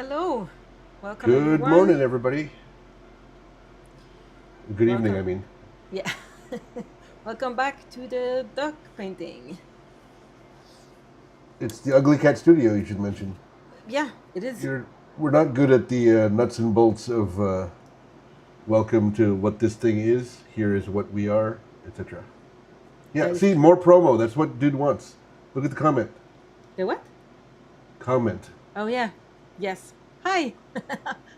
Hello. Welcome, Good morning, everyone. everybody. Good evening, I Welcome. mean. Yeah. Welcome back to the duck painting. It's the Ugly Cat Studio, you should mention. Yeah, it is. We're not good at the nuts and bolts of welcome to what this thing is, here is what we are, etc. That Yeah, is see, true. more promo. That's what dude wants. Look at the comment. The what? Comment. Oh, yeah. Yes. Hi.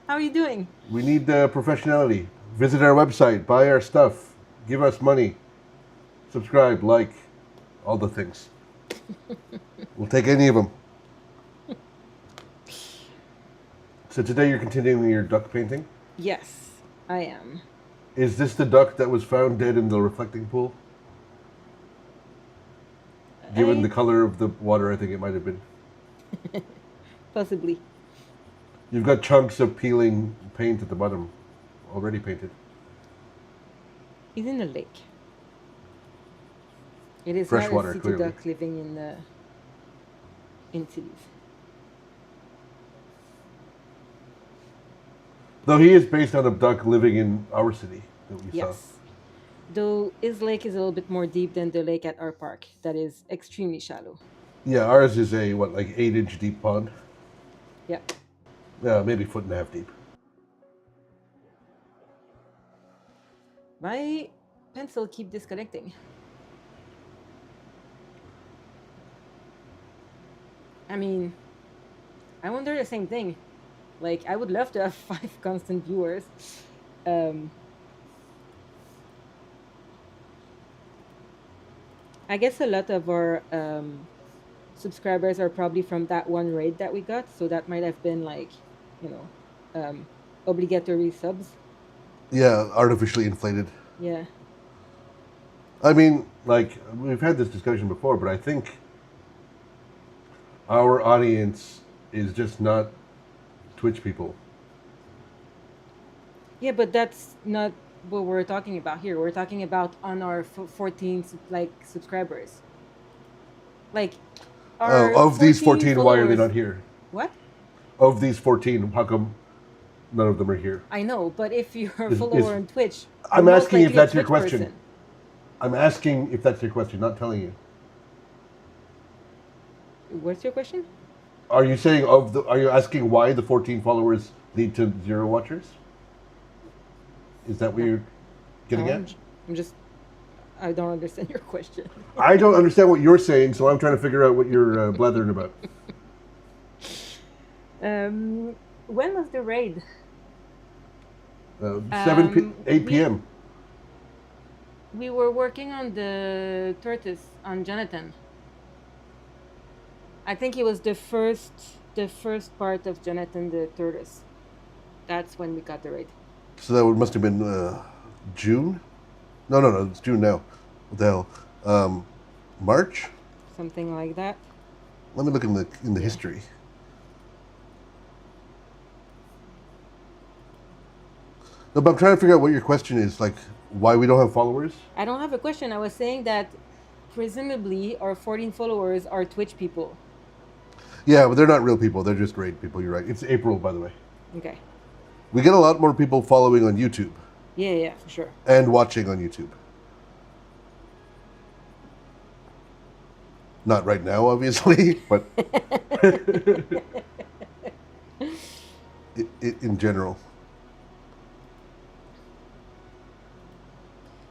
How are you doing? We need professionality. Visit our website, buy our stuff, give us money, subscribe, like, all the things. We'll take any of them. So today you're continuing your duck painting. Yes, I am. Is this the duck that was found dead in the reflecting pool? Given the I color of the water, I think it might have been. possibly. You've got chunks of peeling paint at the bottom, already painted. He's in a lake. It is Fresh not a water, city clearly. duck living in cities. Though he is based on a duck living in our city that we saw. Yes. Though his lake is a little bit more deep than the lake at our park. That is extremely shallow. Yeah, ours is a, what, like 8-inch deep pond? Yeah. Yeah, maybe foot and a half deep. My pencil keep disconnecting. I mean, I wonder the same thing. Like, I would love to have 5 constant viewers. Um, I guess a lot of our subscribers are probably from that one raid that we got, so that might have been like, you know, um, obligatory subs. Yeah, artificially inflated. Yeah. I mean, like, we've had this discussion before, but I think our audience is just not Twitch people. Yeah, but that's not what we're talking about here. We're talking about on our 14 subscribers. Like our Of these 14 14, why are they not followers. here? What? Of these 14, how come none of them are here? I know, but if you're a Is follower on Twitch, you're I'm most asking if likely a that's your Twitch question. person. I'm asking if that's your question, not telling you. What's your question? Are you saying Are you asking why the 14 followers lead to 0 watchers? Is that what No, you're no, getting at? I'm just. I don't understand your question. I don't understand what you're saying, so I'm trying to figure out what you're blathering about. When was the raid? 8 We p.m. we were working on the tortoise on Jonathan. I think it was the first part of Jonathan the tortoise. That's when we got the raid. So that must have been June? No, it's June now. What the hell? March? Something like that. Let me look in the Yeah. history. No, but I'm trying to figure out what your question is. Like, why we don't have followers? I don't have a question. I was saying that presumably our 14 followers are Twitch people. Yeah, but they're not real people. They're just raid people. You're right. It's April, by the way. Okay. We get a lot more people following on YouTube Yeah, for sure. and watching on YouTube. Not right now, obviously, but in general.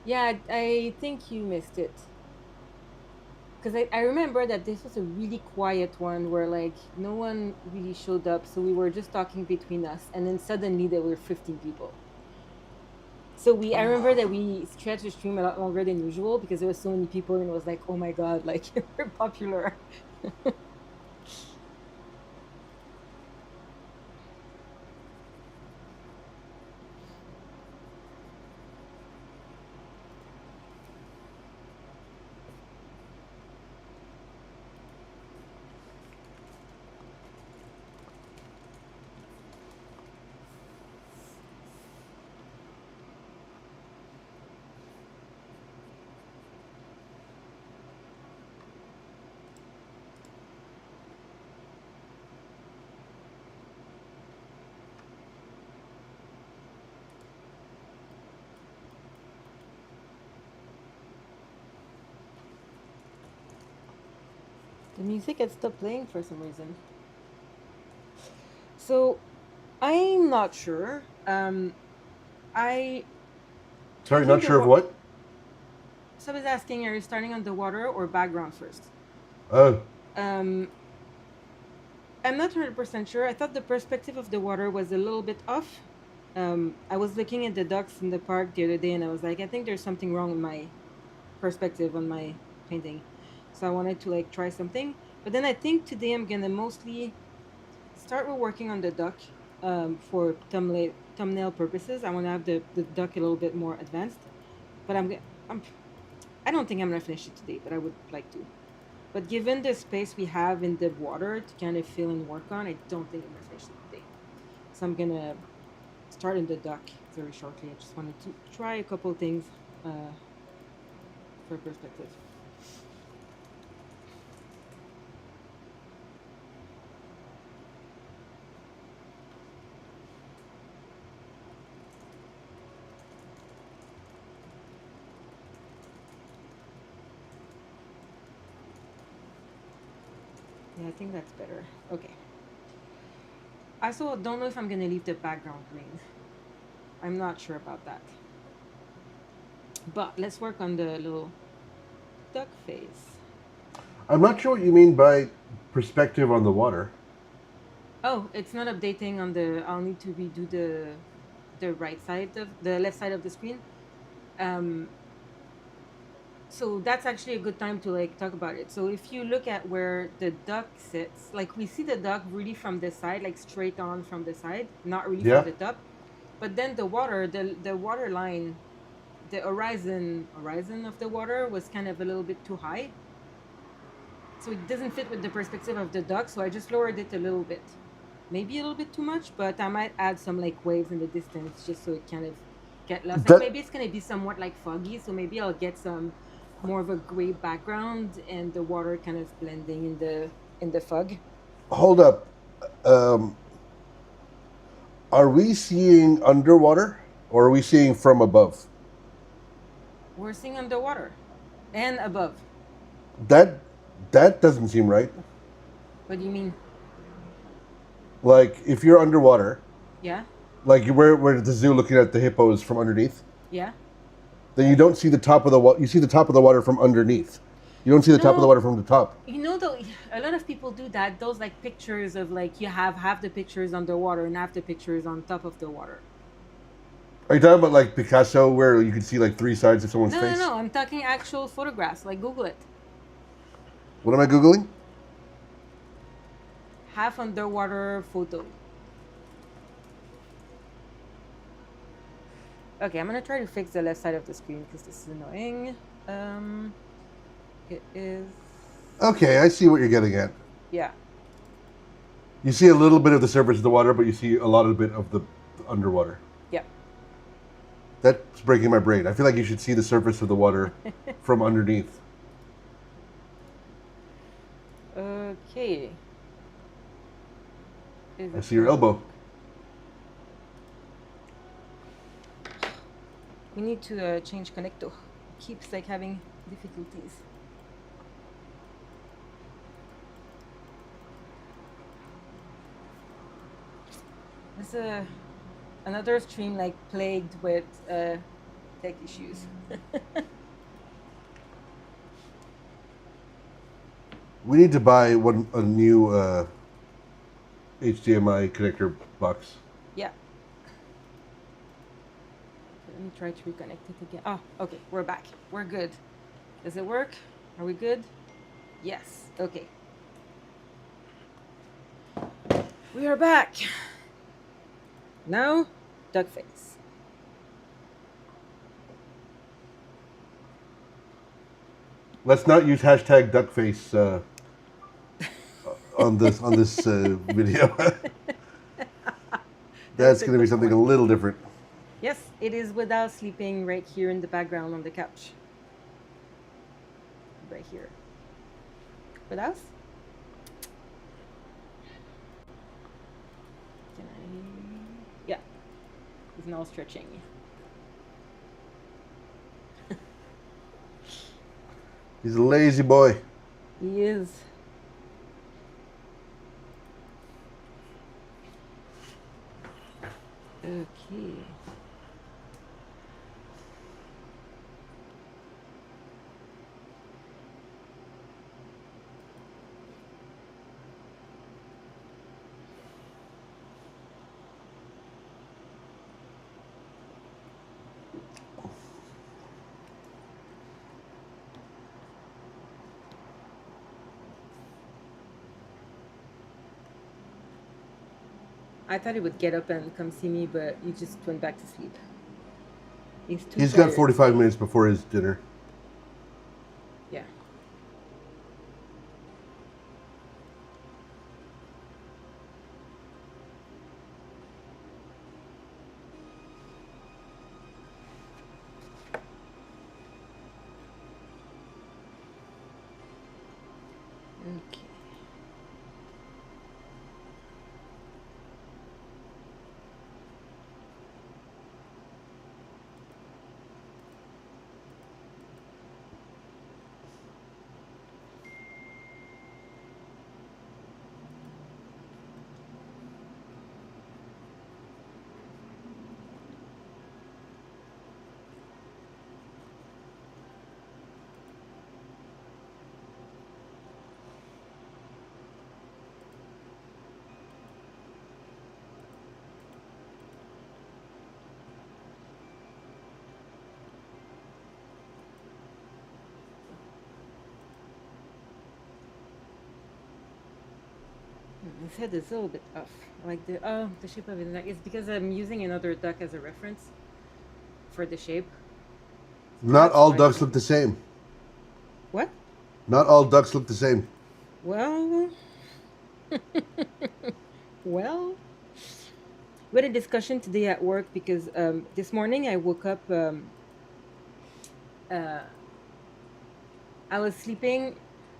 Yeah, I think you missed it. Because I remember that this was a really quiet one where like no one really showed up. So we were just talking between us. And then suddenly there were 15 people. So I remember that we stretched the stream a lot longer than usual because there was so many people and it was like, oh my God, like we're popular. The music had stopped playing for some reason. So I'm not sure. I Sorry, changing not the sure of wa- what. So I was asking, are you starting on the water or background first? Oh, Um, I'm not 100% sure. I thought the perspective of the water was a little bit off. I was looking at the ducks in the park the other day, and I was like, I think there's something wrong with my perspective on my painting. So I wanted to like try something. But then I think today I'm gonna mostly start with working on the duck for thumbnail purposes. I want to have the duck a little bit more advanced. But I'm I don't think I'm gonna finish it today, but I would like to. But given the space we have in the water to kind of fill and work on, I don't think I'm gonna finish it today. So I'm gonna start in the duck very shortly. I just wanted to try a couple things uh, for perspective. Yeah, I think that's better. Okay. I also don't know if I'm gonna leave the background green. I'm not sure about that. But let's work on the little duck face. I'm not sure what you mean by perspective on the water. Oh, it's not updating on the. I'll need to redo the right side of the left side of the screen. Um, so that's actually a good time to like talk about it. So if you look at where the duck sits, like we see the duck really from the side, like straight on from the side, not really from Yeah. the top. But then the water, the water line, the horizon of the water was kind of a little bit too high, so it doesn't fit with the perspective of the duck. So I just lowered it a little bit, maybe a little bit too much, but I might add some like waves in the distance just so it kind of get lost. Like That maybe it's gonna be somewhat like foggy, so maybe I'll get some more of a gray background and the water kind of blending in the fog. hold up. Um, are we seeing underwater or are we seeing from above? We're seeing underwater and above. That that doesn't seem right. What do you mean? Like if you're underwater, Yeah, like we're at the zoo looking at the hippos from underneath, yeah. then you don't see the top of the water. You see the top of the water from underneath. You don't see the top of the No, water from the top. you know, though, a lot of people do that. Those like pictures of like you have half the pictures underwater and half the pictures on top of the water. Are you talking about like Picasso, where you can see like three sides of someone's No, no, face? no. I'm talking actual photographs. Like Google it. What am I googling? Half underwater photo. Okay, I'm gonna try to fix the left side of the screen because this is annoying. Um, it is. Okay, I see what you're getting at. Yeah. You see a little bit of the surface of the water, but you see a lot of bit of the underwater. Yeah. That's breaking my brain. I feel like you should see the surface of the water from underneath. Okay. Is I it see your gonna elbow. work? We need to change connector. It keeps like having difficulties. This another stream like plagued with tech issues. We need to buy a new HDMI connector box. Yeah. Okay, let me try to reconnect it again. Oh, okay, we're back. We're good. Does it work? Are we good? Yes. Okay. We are back. Now, duck face. Let's not use hashtag duckface on this video. That's That's a going to be good something a point. little different. Yes, it is without sleeping right here in the background on the couch. Right here. Without? Can I? Yeah, he's now stretching. He's a lazy boy. He is. Okay. I thought he would get up and come see me, but he just went back to sleep. He's too He's got tired. 45 minutes before his dinner. Yeah. Okay. His head is a little bit off. Like the shape of his neck. It's because I'm using another duck as a reference for the shape. Not That's all why. ducks look the same. What? Not all ducks look the same. Well, well, we had a discussion today at work because this morning I woke up. Uh, I was sleeping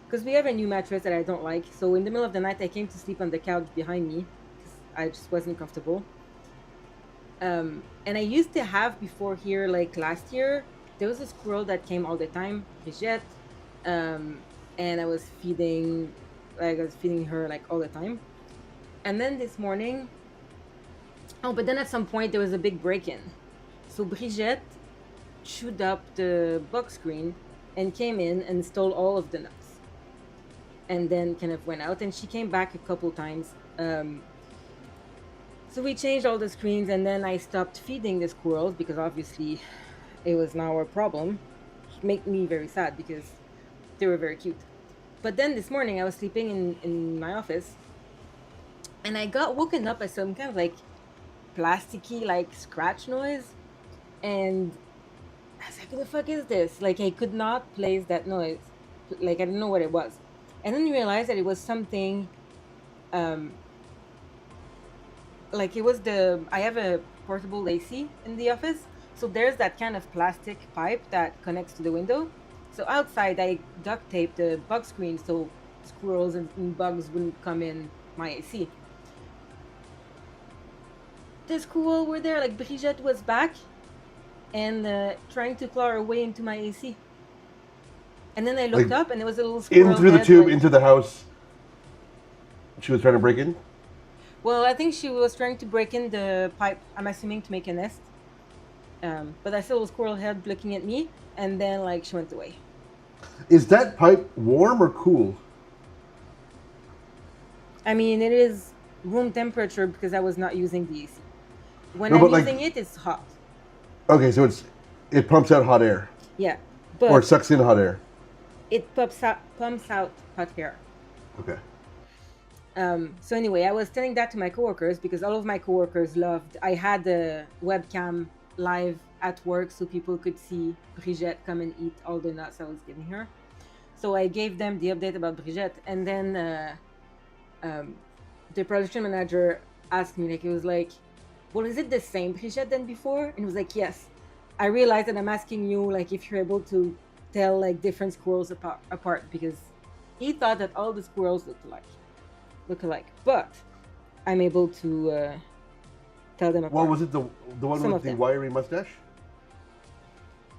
because we have a new mattress that I don't like. So in the middle of the night, I came to sleep on the couch behind me because I just wasn't comfortable. And I used to have before here, like last year, there was a squirrel that came all the time, Brigitte, and I was feeding her like all the time. And then this morning, oh, but then at some point there was a big break-in. So Brigitte chewed up the box screen and came in and stole all of the nuts, and then kind of went out. And she came back a couple times. So we changed all the screens, and then I stopped feeding the squirrels because obviously it was now a problem. It made me very sad because they were very cute. But then this morning I was sleeping in my office, and I got woken up by some kind of like plasticky like scratch noise, and I was like, "What the fuck is this?" Like I could not place that noise. Like I didn't know what it was, and then realized that it was something. Um, like it was the I have a portable AC in the office, so there's that kind of plastic pipe that connects to the window. So outside, I duct taped the bug screen so squirrels and bugs wouldn't come in my AC. The squirrel were there, like Brigitte was back and trying to claw her way into my AC. And then I Like looked up, and there was a little in squirrel through the head, tube like, into the house. She was trying to break in. well, I think she was trying to break in the pipe. I'm assuming to make a nest. But I saw a little squirrel head looking at me, and then like she went away. Is that pipe warm or cool? I mean, it is room temperature because I was not using the AC. When No, I'm but like, using it, it's hot. okay, so it pumps out hot air Yeah, or it but sucks in hot air. it pumps out hot air. Okay. So anyway, I was telling that to my coworkers because all of my coworkers loved. I had the webcam live at work so people could see Brigitte come and eat all the nuts I was giving her. So I gave them the update about Brigitte, and then um, the production manager asked me, like, it was like, "Well, is it the same Brigitte than before?" And it was like, "Yes." I realized that I'm asking you, like, if you're able to tell like different squirrels apart because he thought that all the squirrels look alike, but I'm able to tell them What apart. was it? The one Some with of the them. wiry mustache?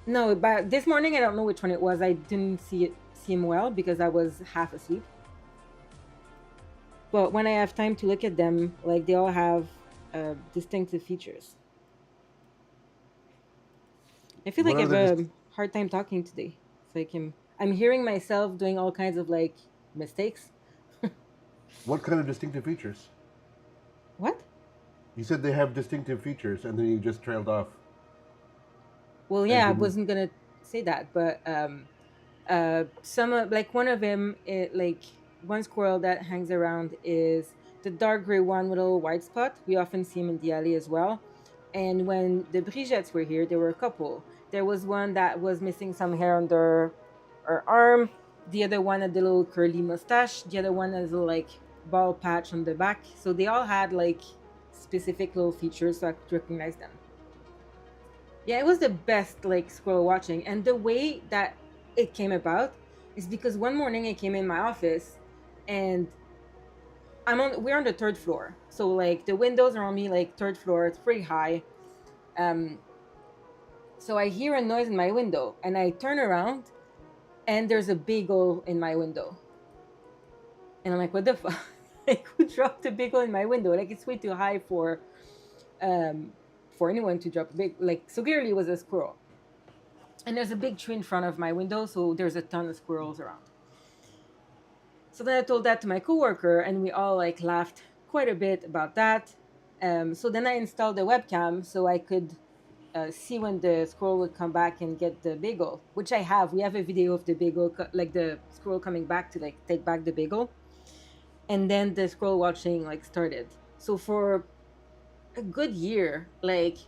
No, but this morning I don't know which one it was. I didn't see him well because I was half asleep. But when I have time to look at them, like they all have distinctive features. I feel What like I are have the a hard time talking today. It's like I'm hearing myself doing all kinds of like mistakes. what kind of distinctive features? What? You said they have distinctive features, and then you just trailed off Well, and yeah, I didn't. wasn't gonna say that, but some like one of them, like one squirrel that hangs around is the dark gray one with a little white spot. We often see him in the alley as well. And when the Brigettes were here, there were a couple. There was one that was missing some hair under her arm. The other one had the little curly mustache. The other one has a like bald patch on the back. So they all had like specific little features, so I could recognize them. Yeah, it was the best like squirrel watching. And the way that it came about is because one morning I came in my office and we're on the third floor. So like the windows are on me like third floor, it's pretty high. Um so I hear a noise in my window and I turn around and there's a beagle in my window. And I'm like, what the fuck? Like who dropped a beagle in my window? Like it's way too high um for anyone to drop a big like so clearly it was a squirrel. And there's a big tree in front of my window, so there's a ton of squirrels around. So then I told that to my coworker, and we all like laughed quite a bit about that. So then I installed the webcam so I could see when the squirrel would come back and get the bagel, which I have. We have a video of the bagel, like the squirrel coming back to like take back the bagel, and then the squirrel watching like started. So for a good year, like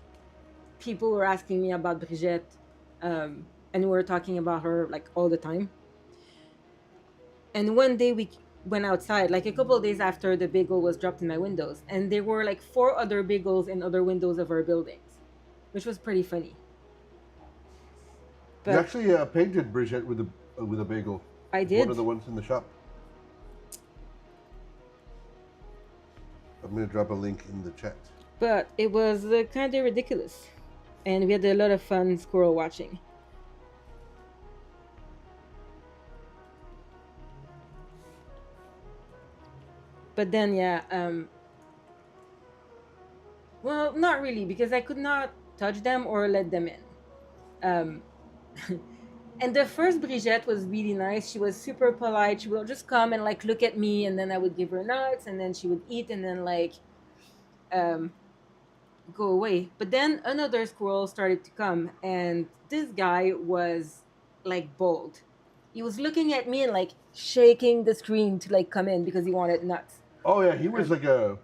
people were asking me about Brigitte, and we were talking about her like all the time. And one day we went outside, like a couple of days after the bagel was dropped in my windows, and there were like four other bagels in other windows of our buildings, which was pretty funny. You But actually painted Brigitte with a bagel. I It's one of did. the ones in the shop. I'm gonna drop a link in the chat. But it was kind of ridiculous. And we had a lot of fun squirrel watching. But then, yeah, well, not really, because I could not touch them or let them in. Um, and the first Brigitte was really nice. She was super polite. She would just come and like look at me, and then I would give her nuts, and then she would eat, and then like um, go away. But then another squirrel started to come, and this guy was like bold. He was looking at me and like shaking the screen to like come in because he wanted nuts. Oh yeah, he was Um,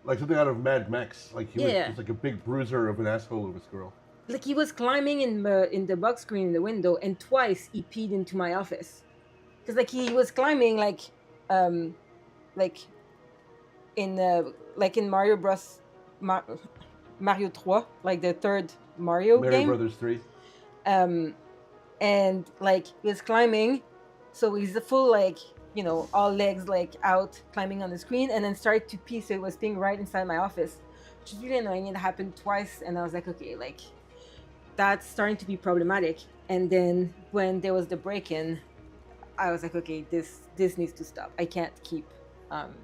like something out of Mad Max. Like he was yeah, just like a big bruiser of an asshole of a squirrel. like he was climbing in the box screen in the window, and twice he peed into my office because like he was climbing um like like in Mario Bros. Mar- Mario 3, like the third Mario Mario game. Brothers 3. Um, and like he was climbing, so he's a full like all legs like out climbing on the screen, and then started to pee. So it was peeing right inside my office, which is really annoying. It happened twice, and I was like, okay, like that's starting to be problematic. And then when there was the break-in, I was like, okay, this needs to stop. I can't keep um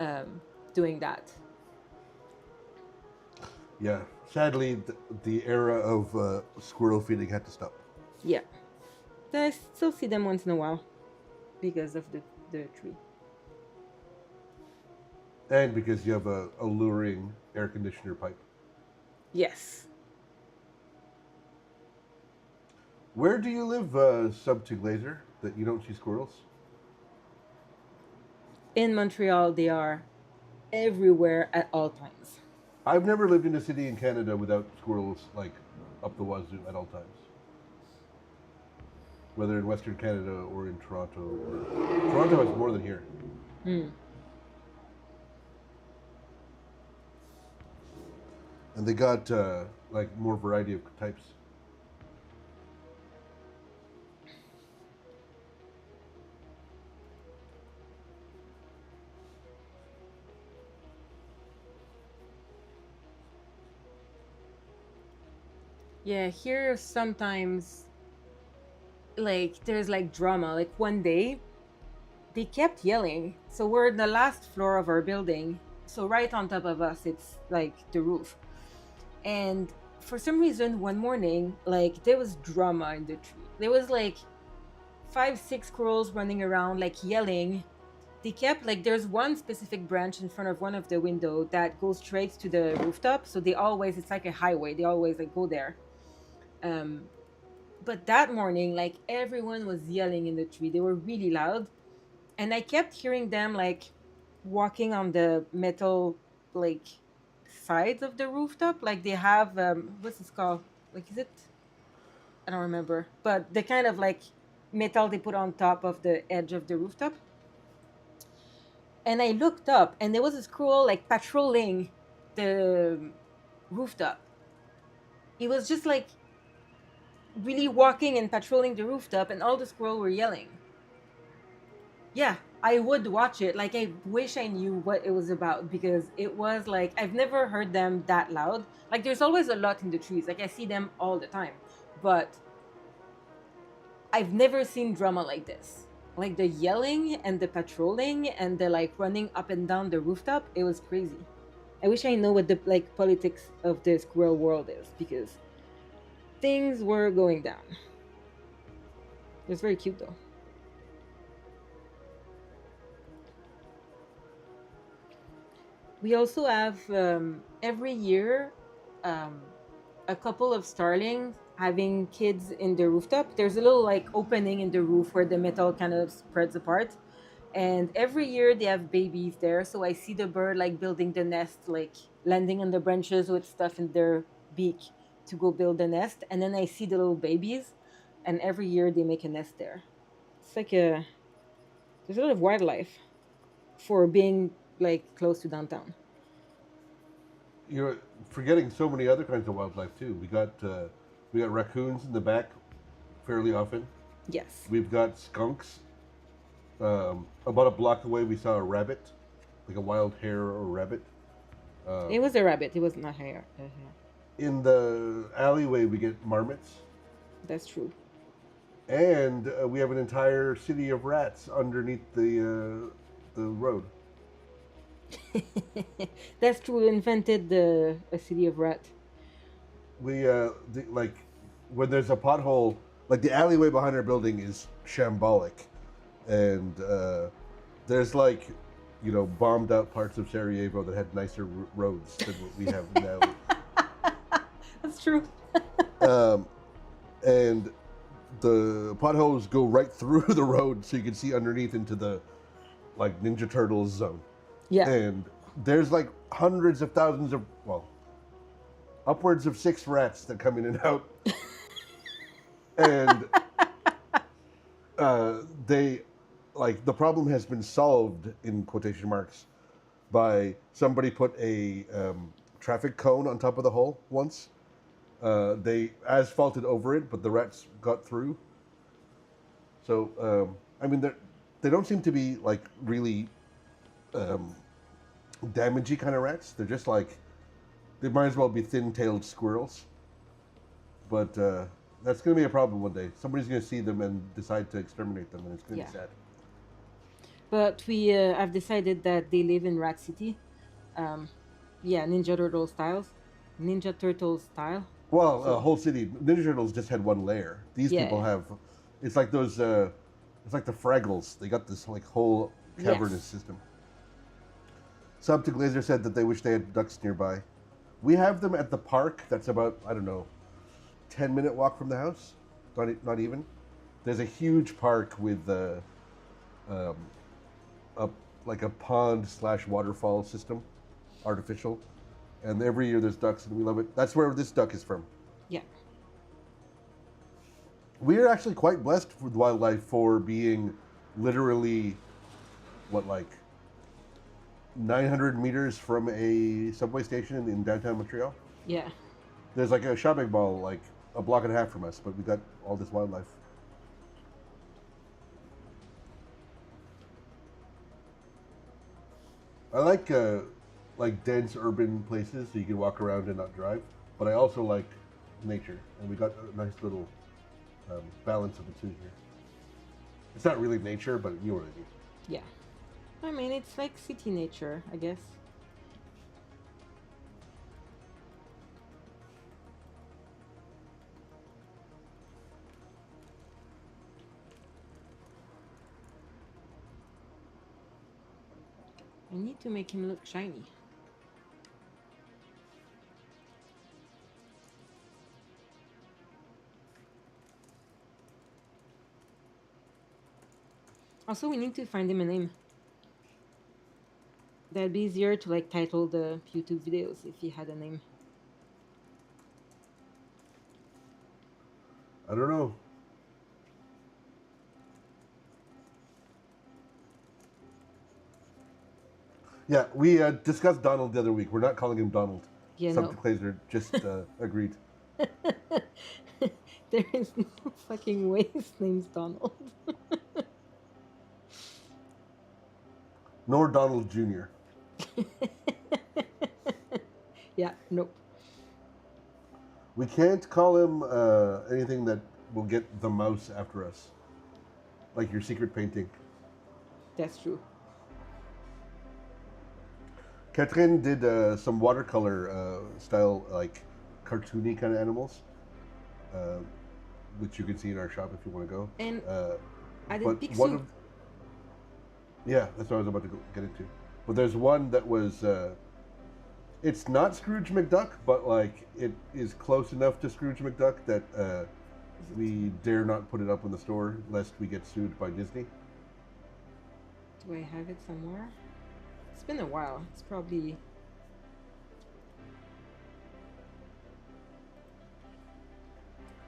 um doing that. Yeah, sadly, the era of squirrel feeding had to stop. Yeah, but I still see them once in a while because of the tree. And because you have a alluring air conditioner pipe. Yes. Where do you live, sub to Glazer, that you don't see squirrels? In Montreal, they are everywhere at all times. I've never lived in a city in Canada without squirrels like up the wazoo at all times. Whether in Western Canada or in Toronto. Toronto has more than here. Hmm. And they got like more variety of types. Yeah, here sometimes like there's like drama. Like one day they kept yelling. So we're in the last floor of our building. So right on top of us it's like the roof. And for some reason, one morning, like there was drama in the tree. There was like five, six squirrels running around, like yelling. They kept like there's one specific branch in front of one of the window that goes straight to the rooftop. So they always it's like a highway. They always like go there. Um, but that morning, like everyone was yelling in the tree. They were really loud, and I kept hearing them like walking on the metal like sides of the rooftop. Like they have what's this called? Like is it? I don't remember. But the kind of like metal they put on top of the edge of the rooftop. And I looked up, and there was a squirrel like patrolling the rooftop. It was just like really walking and patrolling the rooftop, and all the squirrels were yelling. Yeah, I would watch it. Like I wish I knew what it was about because it was like I've never heard them that loud. Like there's always a lot in the trees. Like I see them all the time. But I've never seen drama like this. Like the yelling and the patrolling and the like running up and down the rooftop, it was crazy. I wish I know what the like politics of the squirrel world is because things were going down. It was very cute though. We also have every year um, a couple of starlings having kids in the rooftop. There's a little like opening in the roof where the metal kind of spreads apart. And every year they have babies there. So I see the bird like building the nest, like landing on the branches with stuff in their beak to go build the nest. And then I see the little babies. And every year they make a nest there. It's like there's a lot of wildlife for being like close to downtown. You're forgetting so many other kinds of wildlife too. We got raccoons in the back fairly often. Yes. We've got skunks. About a block away, we saw a rabbit, like a wild hare or rabbit. It was a rabbit. It was not hair. In the alleyway, we get marmots, That's true. and we have an entire city of rats underneath the road. That's true. We invented the a city of rat. Like when there's a pothole, like the alleyway behind our building is shambolic, and there's like bombed out parts of Sarajevo that had nicer roads than what we have now. That's true. And the potholes go right through the road, so you can see underneath into the like Ninja Turtles zone. Yeah. And there's like hundreds of thousands of, well, upwards of 6 rats that come in and out. And they, like, the problem has been solved, in quotation marks, by somebody put a traffic cone on top of the hole once. They asphalted over it, but the rats got through. So, I mean, they don't seem to be, like, really damagey kind of rats. They're just like, they might as well be thin-tailed squirrels. But that's going to be a problem one day. Somebody's going to see them and decide to exterminate them, and it's going to Yeah. be sad. But we have decided that they live in Rat City. Um, yeah, Ninja Turtle styles. Ninja Turtle style. Well, So whole city. Ninja Turtles just had one layer. These people yeah. have. It's like those. It's like the Fraggles. They got this like whole cavernous Yes. system. Sub to Glazer said that they wish they had ducks nearby. We have them at the park. That's about, I don't know, 10-minute walk from the house. Not even. There's a huge park with um, a like a pond / waterfall system, artificial, and every year there's ducks and we love it. That's where this duck is from. Yeah. We are actually quite blessed with wildlife for being literally, what, like 900 meters from a subway station in downtown Montreal. Yeah. There's like a shopping mall like a block and a half from us, but we got all this wildlife. I like dense urban places so you can walk around and not drive, but I also like nature, and we got a nice little balance of the two here. It's not really nature, but you know what I mean. Yeah. I mean, it's like city nature, I guess. I need to make him look shiny. Also, we need to find him a name. That'd be easier to like title the YouTube videos if he had a name. I don't know. Yeah, we discussed Donald the other week. We're not calling him Donald. Yeah, Something no. Glazer just agreed. There is no fucking way his name's Donald. Nor Donald Jr. Yeah, nope. We can't call him anything that will get the mouse after us. Like your secret painting. That's true. Catherine did some watercolor style, like cartoony kind of animals, uh, which you can see in our shop if you want to go. And I did But Picsou. one of, yeah, that's what I was about to get into. But there's one that was, it's not Scrooge McDuck, but like it is close enough to Scrooge McDuck that we dare not put it up in the store lest we get sued by Disney. Do I have it somewhere? It's been a while. It's probably...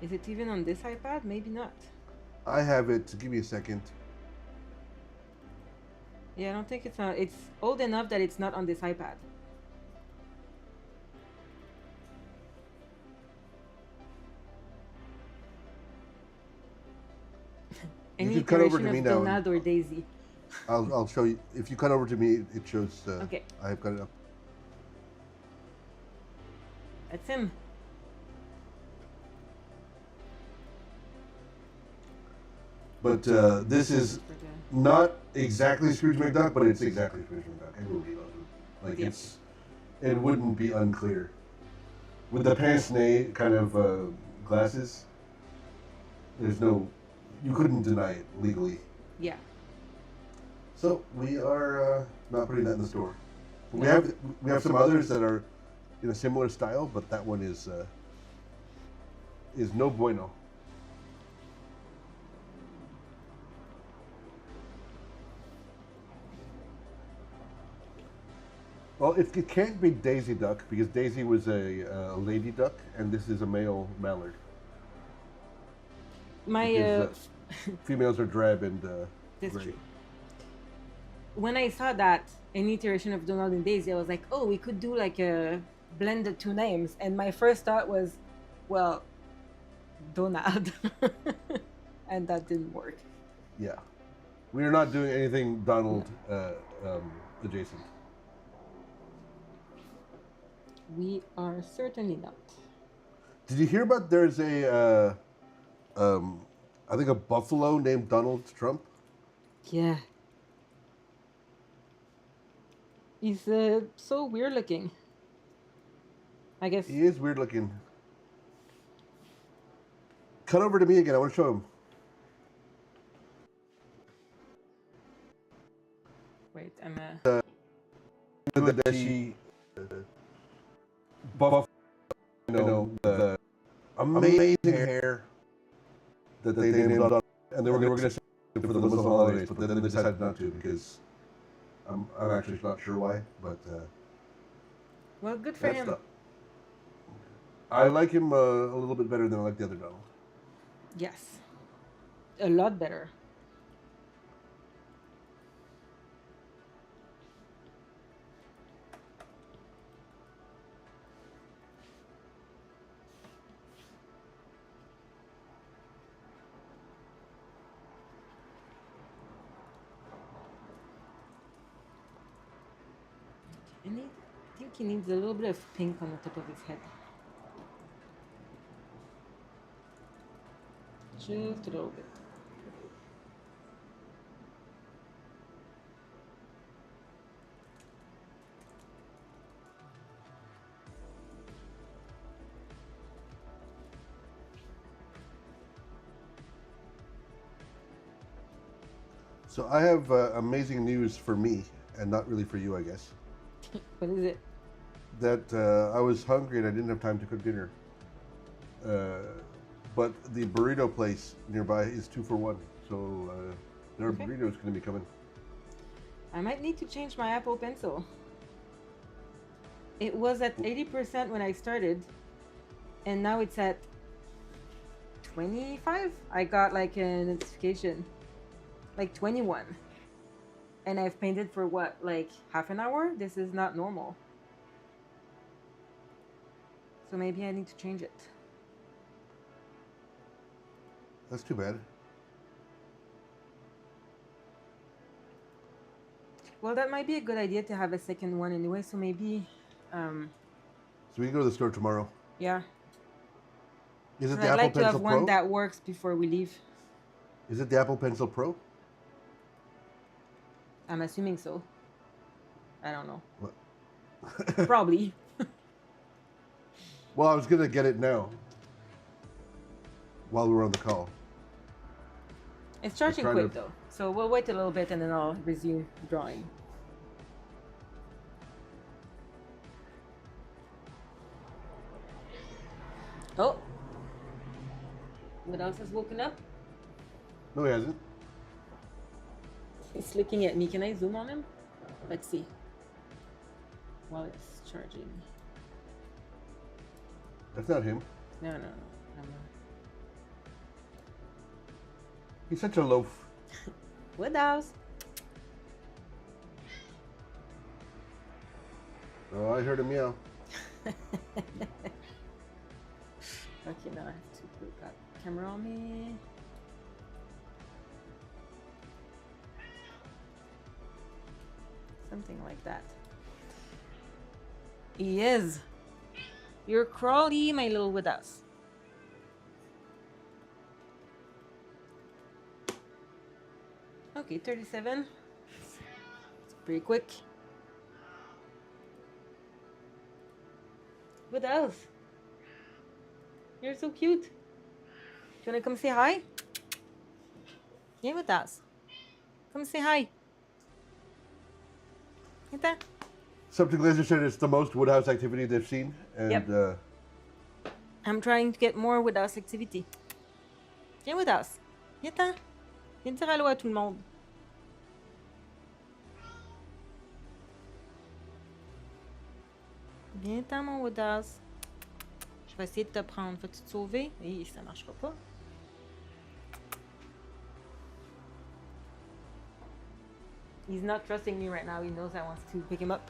Is it even on this iPad? Maybe not. I have it. Give me a second. Yeah, I don't think it's on... It's old enough that it's not on this iPad. You Any can cut over iteration to me of now. Donald or Daisy. I'll show you. If you cut over to me, it shows. Okay. I have got it up. That's him. But this is not exactly Scrooge McDuck, but it's exactly Scrooge McDuck. Everybody knows him. Like Yeah. it wouldn't be unclear. With the pince-nez kind of glasses, there's no, you couldn't deny it legally. Yeah. So we are not putting that in the store. We have some others that are in a similar style, but that one is no bueno. Well, it can't be Daisy Duck because Daisy was a lady duck, and this is a male mallard. My Because, females are drab and that's gray. true. When I saw that an iteration of Donald and Daisy, I was like, oh, we could do like a blend of two names. And my first thought was, well, Donald. And that didn't work. Yeah, we are not doing anything Donald adjacent. We are certainly not. Did you hear about there's a I think a buffalo named Donald Trump? Yeah. He's so weird looking. I guess. He is weird looking. Cut over to me again. I want to show him. Wait, I'm That she buff, the amazing hair that they named Donald, and they were going to say it for the Muslim holidays, but then they decided not to because I'm actually not sure why, but well, good for that's him. the, I like him a little bit better than I like the other Donald. Yes. A lot better. I think he needs a little bit of pink on the top of his head. Just a little bit. So I have amazing news for me and not really for you, I guess. What is it? That I was hungry and I didn't have time to cook dinner. But the burrito place nearby is 2 for 1, so their Okay. burrito is going to be coming. I might need to change my Apple Pencil. It was at 80% when I started, and now it's at 25. I got like a notification, like 21. And I've painted for what, like half an hour? This is not normal. So maybe I need to change it. That's too bad. Well, that might be a good idea to have a second one anyway. So maybe, So we can go to the store tomorrow. yeah. Is it 'Cause the I'd Apple like to have Pencil one Pro? that works before we leave. Is it the Apple Pencil Pro? I'm assuming so. I don't know. What? Probably. Well, I was going to get it now while we were on the call. It's charging trying quick to- though. So we'll wait a little bit and then I'll resume drawing. Oh. What else has woken up? No, he hasn't. He's looking at me. Can I zoom on him? Let's see. While it's charging. That's not him. No. I'm He's such a loaf. Woodhouse. Oh, I heard a meow. Okay, now I have to put that camera on me. Something like that. He is. You're crawly, my little Woodhouse. Okay, 37. It's pretty quick. Woodhouse. You're so cute. Do you want to come say hi? Yeah, Woodhouse. Come say hi. Get that? Subject Laser said it's the most Woodhouse activity they've seen. And Yep. I'm trying to get more Woodhouse activity. Viens, Woodhouse. Viens-t'en. Viens dire allô à tout le monde. Viens-t'en, mon Woodhouse. Je vais essayer de te prendre. Vas-tu te sauver? Oui, ça marchera pas. He's not trusting me right now. He knows I want to pick him up.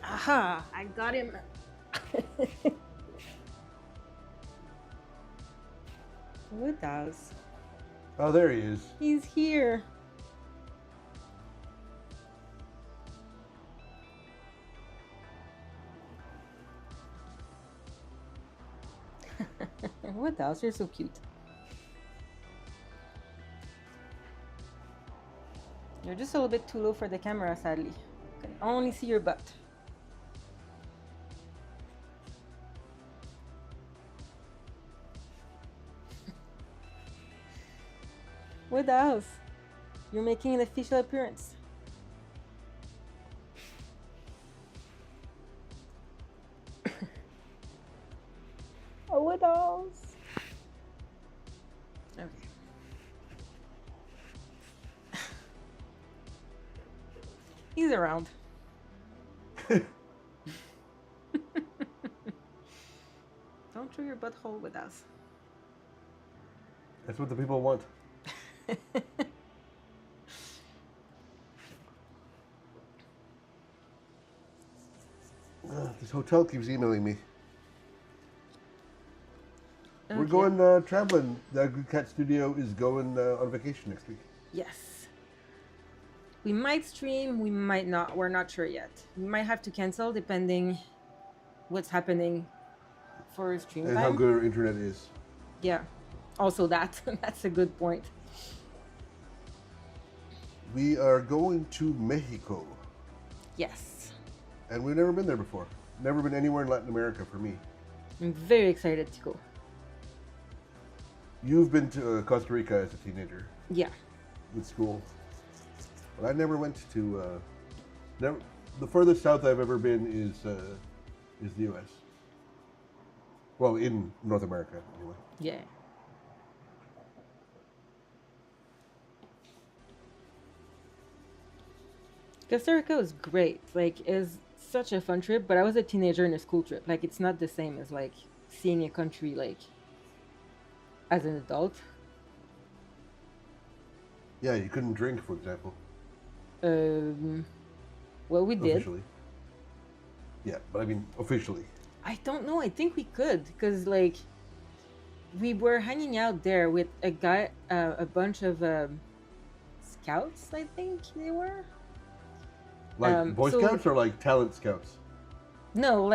Aha! I got him. Woodhouse. Oh, there he is. He's here. Woodhouse, you're so cute. You're just a little bit too low for the camera, sadly. I can only see your butt. Woodhouse, you're making an official appearance. Oh, Woodhouse. Okay. He's around. Don't show your butthole with us. That's what the people want. This hotel keeps emailing me. We're Okay. going traveling. The Good Cat Studio is going on vacation next week. Yes. We might stream, we might not. We're not sure yet. We might have to cancel depending what's happening for stream And time. how good our internet is. Yeah. Also that. That's a good point. We are going to Mexico. Yes. And we've never been there before. Never been anywhere in Latin America for me. I'm very excited to go. You've been to Costa Rica as a teenager Yeah. with school, but I never went to. Never. The furthest south I've ever been is the U.S. Well, in North America, anyway. Yeah. Costa Rica was great. Like, it's such a fun trip, but I was a teenager in a school trip. Like, it's not the same as like seeing a country like as an adult. Yeah, you couldn't drink, for example, Um, well, we did. officially. Yeah, but I mean officially. I don't know. I think we could because like we were hanging out there with a guy, a bunch of scouts. I think they were. Like Boy So Scouts or like talent scouts? no,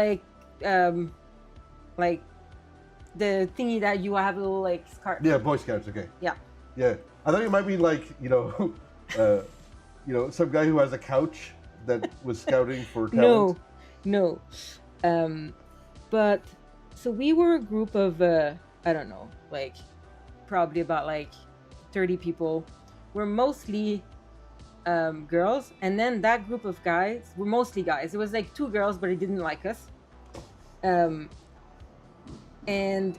um, like the thingy that you have a little like scarf. Yeah, Boy Scouts. Okay. Yeah. Yeah, I thought it might be like uh, some guy who has a couch that was scouting for talent. No, no. But so we were a group of I don't know, like probably about like 30 people. We're mostly girls, and then that group of guys were mostly guys. It was like two girls, but it didn't like us. Um, and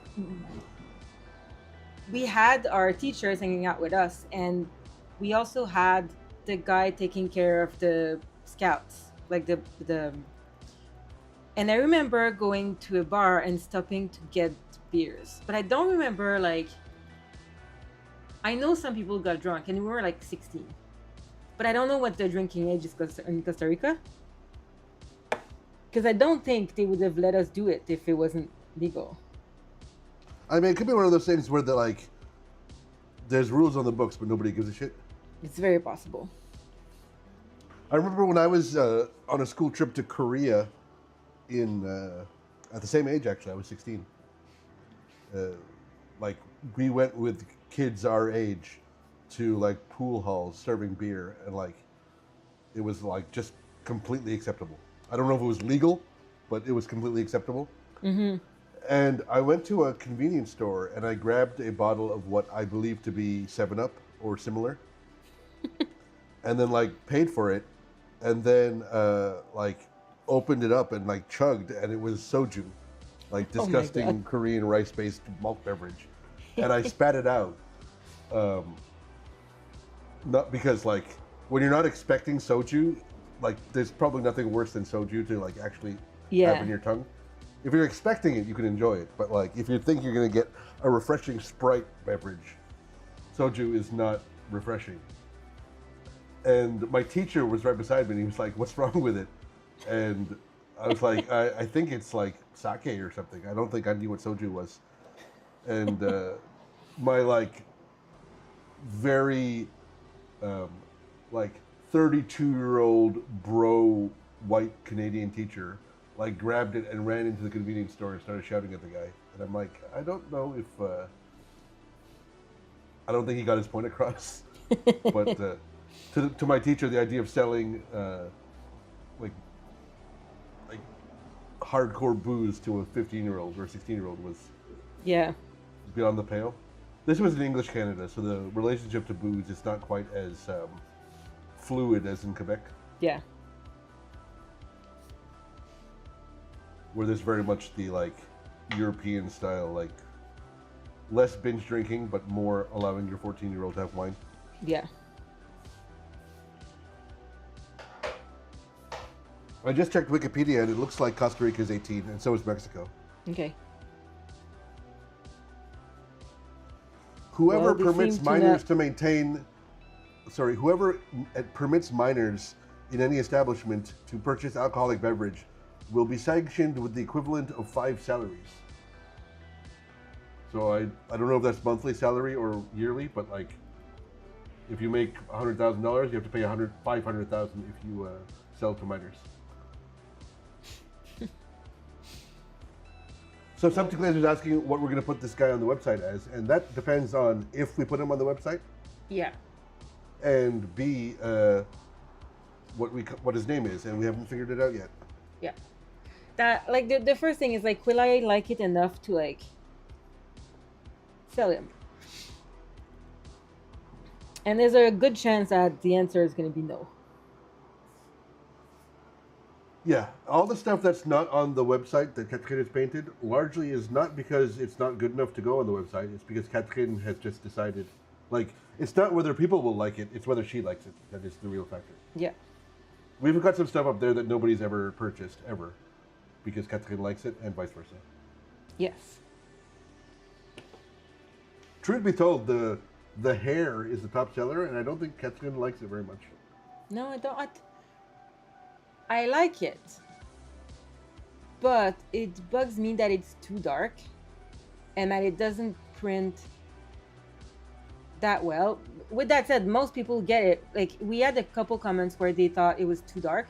we had our teachers hanging out with us, and we also had the guy taking care of the scouts, like the. And I remember going to a bar and stopping to get beers, but I don't remember like. I know some people got drunk, and we were like 16, but I don't know what the drinking age is in Costa Rica, because I don't think they would have let us do it if it wasn't legal. I mean, it could be one of those things where there's rules on the books, but nobody gives a shit. It's very possible. I remember when I was on a school trip to Korea at the same age, actually, I was 16. Like, we went with kids our age to, like, pool halls serving beer, and, like, it was, like, just completely acceptable. I don't know if it was legal, but it was completely acceptable. Mm-hmm. And I went to a convenience store, and I grabbed a bottle of what I believe to be 7-Up or similar, and then, like, paid for it, and then, like, opened it up and, like, chugged, and it was soju, like, Oh my disgusting God. Korean rice-based malt beverage. And I spat it out. Not because, like, when you're not expecting soju, like, there's probably nothing worse than soju to, like, actually have Yeah. in your tongue. If you're expecting it, you can enjoy it. But, like, if you think you're going to get a refreshing Sprite beverage, soju is not refreshing. And my teacher was right beside me, and he was like, "What's wrong with it?" And I was like, I think it's, like, sake or something. I don't think I knew what soju was. And my, like, very, like, 32-year-old bro white Canadian teacher, like, grabbed it and ran into the convenience store and started shouting at the guy. And I'm like, I don't know if I don't think he got his point across. But to my teacher, the idea of selling like hardcore booze to a 15-year-old or a 16-year-old was Yeah. beyond the pale. This was in English Canada, so the relationship to booze is not quite as fluid as in Quebec, Yeah. where there's very much the, like, European style, like, less binge drinking, but more allowing your 14-year-old to have wine. Yeah. I just checked Wikipedia, and it looks like Costa Rica is 18, and so is Mexico. Okay. Whoever Well, they permits seem to minors not- to maintain, whoever permits minors in any establishment to purchase alcoholic beverage will be sanctioned with the equivalent of 5 salaries. So I don't know if that's monthly salary or yearly, but, like, if you make $100,000, you have to pay $500,000 if you sell to minors. So Subject Laser is asking what we're going to put this guy on the website as, and that depends on if we put him on the website, Yeah. and B, what his name is, and we haven't figured it out yet. Yeah. That like the first thing is like, will I like it enough to like sell him? And there's a good chance that the answer is going to be no. Yeah, all the stuff that's not on the website that Catherine has painted largely is not because it's not good enough to go on the website. It's because Catherine has just decided, like, it's not whether people will like it; it's whether she likes it. That is the real factor. Yeah. We've got some stuff up there that nobody's ever purchased ever, because Catherine likes it, and vice versa. Yes. Truth be told, the hair is the top seller, and I don't think Catherine likes it very much. No, I don't. I like it, but it bugs me that it's too dark, and that it doesn't print that well. With that said, most people get it. Like, we had a couple comments where they thought it was too dark,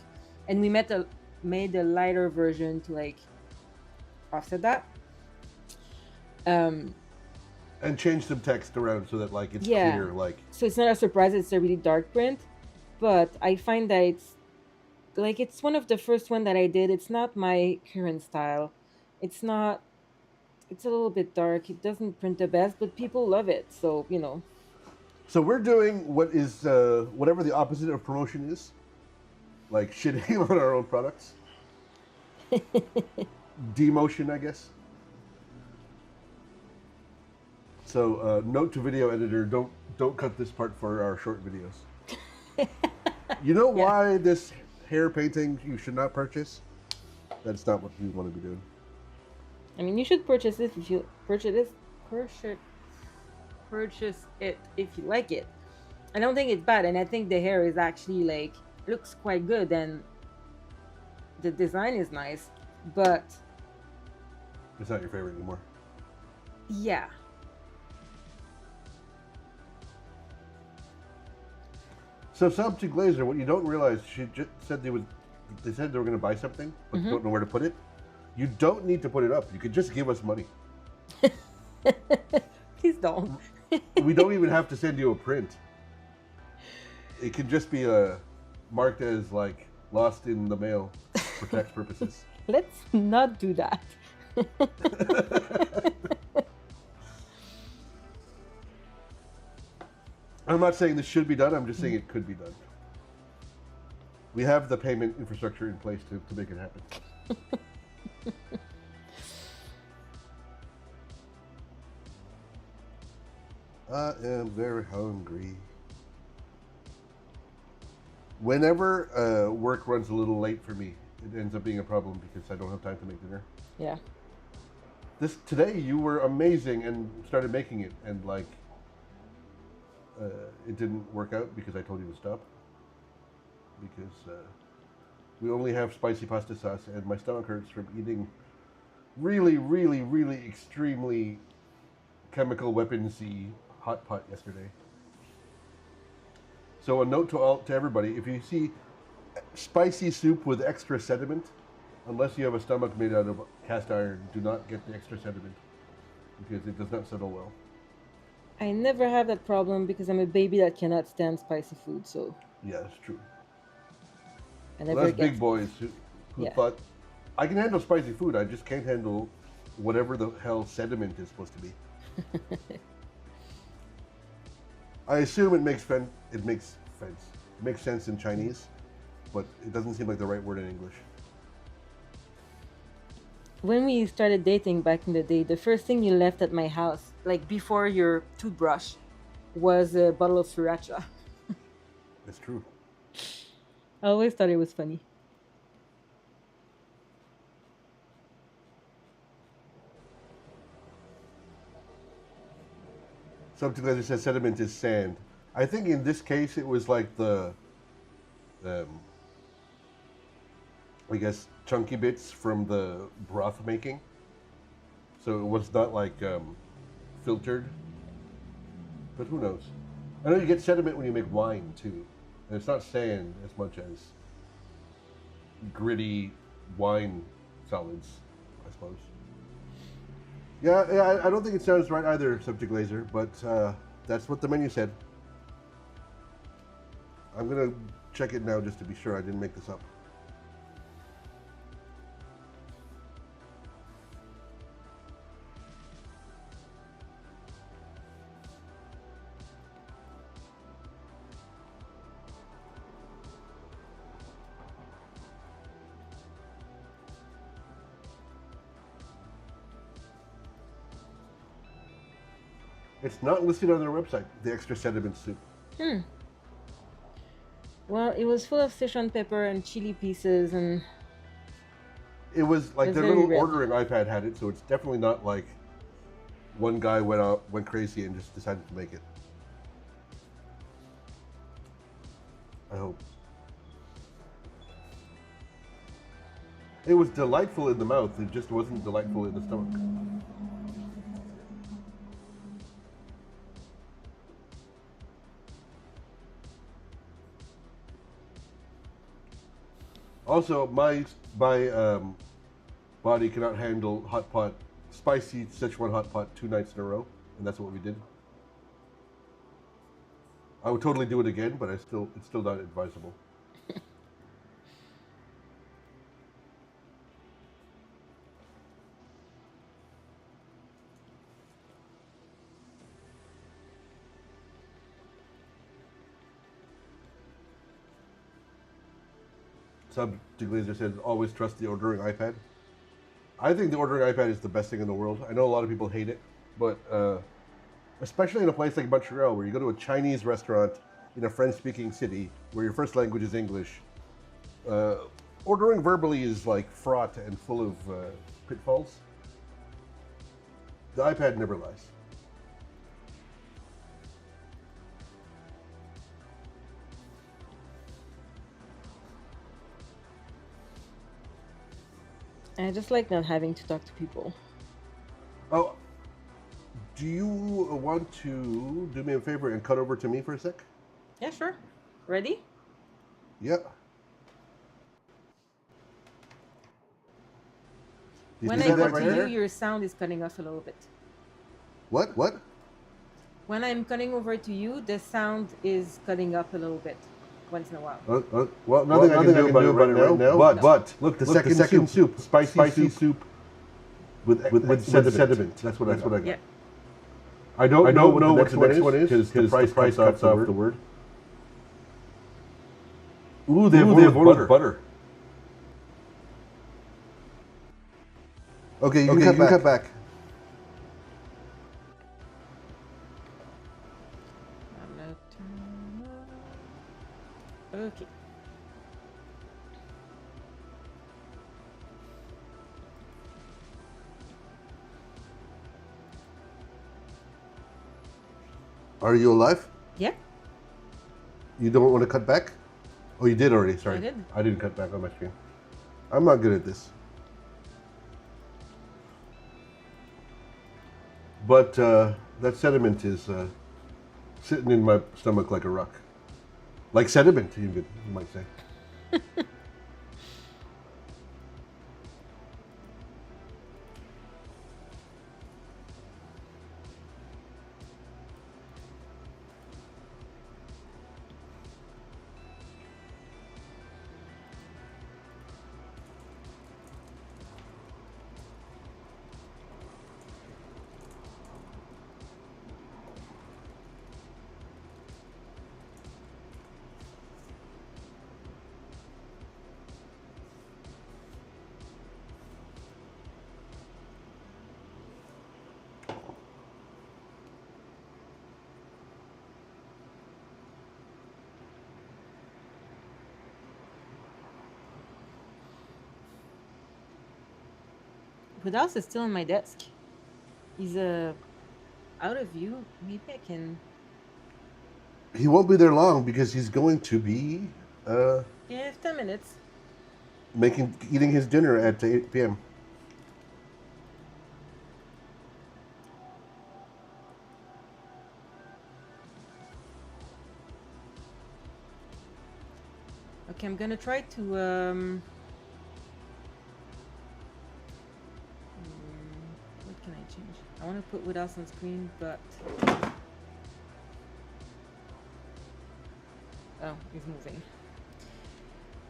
and we made a lighter version to like offset that. And change some text around so that like it's Yeah. clear. Like, So it's not a surprise it's a really dark print, but I find that it's one of the first one that I did. It's not my current style. It's not. It's a little bit dark. It doesn't print the best, but people love it. So so we're doing what is whatever the opposite of promotion is, like shitting on our own products. Demotion, I guess. So note to video editor: don't cut this part for our short videos. You know why this hair painting you should not purchase? That's not what you want to be doing. I mean, you should purchase it if you purchase it if you like it. I don't think it's bad, and I think the hair is actually like looks quite good, and the design is nice, but It's not your favorite anymore. yeah. So Subject Glazer, what you don't realize, she just said they said they were going to buy something, but don't know where to put it. You don't need to put it up. You could just give us money. Please don't. We don't even have to send you a print. It can just be marked as like lost in the mail for tax purposes. Let's not do that. I'm not saying this should be done. I'm just saying it could be done. We have the payment infrastructure in place to make it happen. I am very hungry. Whenever work runs a little late for me, it ends up being a problem because I don't have time to make dinner. Yeah. Today you were amazing and started making it, and like it didn't work out because I told you to stop. Because we only have spicy pasta sauce, and my stomach hurts from eating really, really, really extremely chemical weaponsy hot pot yesterday. So a note to everybody: if you see spicy soup with extra sediment, unless you have a stomach made out of cast iron, do not get the extra sediment because it does not settle well. I never have that problem because I'm a baby that cannot stand spicy food, so Yeah, that's true. I Well, never that's big boys who thought, I can handle spicy food, I just can't handle whatever the hell sediment is supposed to be. I assume it makes sense in Chinese, but it doesn't seem like the right word in English. When we started dating back in the day, the first thing you left at my house, like before your toothbrush, was a bottle of sriracha. It's true. I always thought it was funny. Something that says sediment is sand. I think in this case it was like the, I guess, chunky bits from the broth making. So it was not like filtered. But who knows? I know you get sediment when you make wine too. And it's not sand as much as gritty wine solids, I suppose. Yeah, I don't think it sounds right either, Subject Laser, but that's what the menu said. I'm gonna check it now just to be sure I didn't make this up. It's not listed on their website, the extra sediment soup. Hmm. Well, it was full of Sichuan pepper and chili pieces, and It was like It's their very little red. ordering iPad had it, so it's definitely not like one guy went crazy and just decided to make it. I hope. It was delightful in the mouth, it just wasn't delightful in the stomach. Also, my body cannot handle hot pot, spicy Szechuan hot pot 2 nights in a row, and that's what we did. I would totally do it again, but it's still not advisable. Sub DeGlazer says, always trust the ordering iPad. I think the ordering iPad is the best thing in the world. I know a lot of people hate it, but especially in a place like Montreal, where you go to a Chinese restaurant in a French-speaking city, where your first language is English, ordering verbally is like fraught and full of pitfalls. The iPad never lies. I just like not having to talk to people. Oh, do you want to do me a favor and cut over to me for a sec? Yeah, sure. Ready? Yeah. When I cut to you, your sound is cutting off a little bit. What? When I'm cutting over to you, the sound is cutting up a little bit once in a while. Well, nothing I can do about it right now. But look, the second soup, spicy soup with sediment. That's what I got. Yeah. I don't know what the next one is because the price cuts off the word. Ooh, they have butter. Okay, you can cut back. I'm gonna turn up. Okay. Are you alive? Yeah. You don't want to cut back? Oh, you did already. Sorry, I did. I didn't cut back on my screen. I'm not good at this. But that sediment is sitting in my stomach like a rock. Like sediment, even, you might say. Woodhouse is still on my desk. He's out of view. Maybe I can. He won't be there long because he's going to be Yeah, 10 minutes. eating his dinner at 8 p.m. Okay, I'm gonna try to what can I change? I want to put Woodhouse on screen, but oh, he's moving.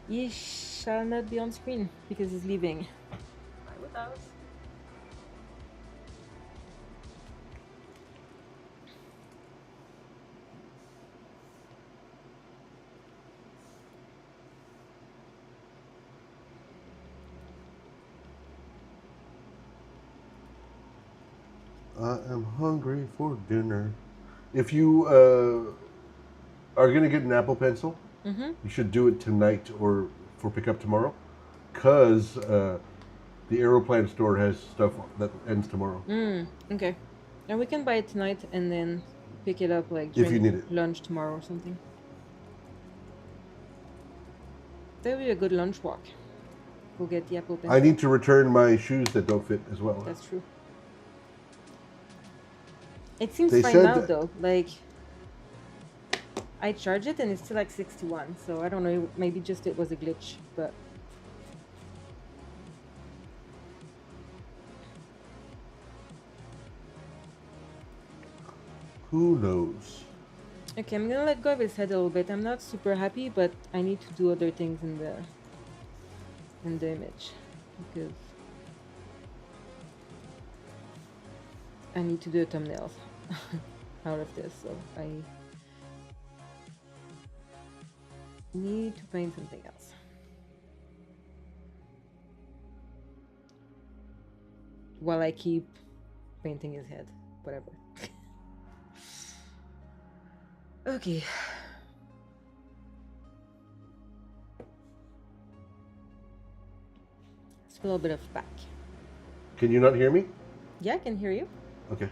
He shall not be on screen because he's leaving. Hi, Woodhouse. I am hungry for dinner. If you are going to get an Apple Pencil, Mm-hmm. you should do it tonight or for pickup tomorrow, because the Aeroplan store has stuff that ends tomorrow. Okay. And we can buy it tonight and then pick it up like If you need during it. lunch tomorrow or something. That would be a good lunch walk. Go get the Apple I Pencil. need to return my shoes that don't fit as well. That's true. It seems They fine said now though. Like I charge it and it's still like 61. So I don't know. Maybe just it was a glitch, but who knows. okay. I'm gonna let go of his head a little bit. I'm not super happy, but I need to do other things in the image because I need to do a thumbnail out of this. So I need to paint something else. While I keep painting his head, whatever. Okay. It's a little bit of back. Can you not hear me? Yeah, I can hear you. Okay.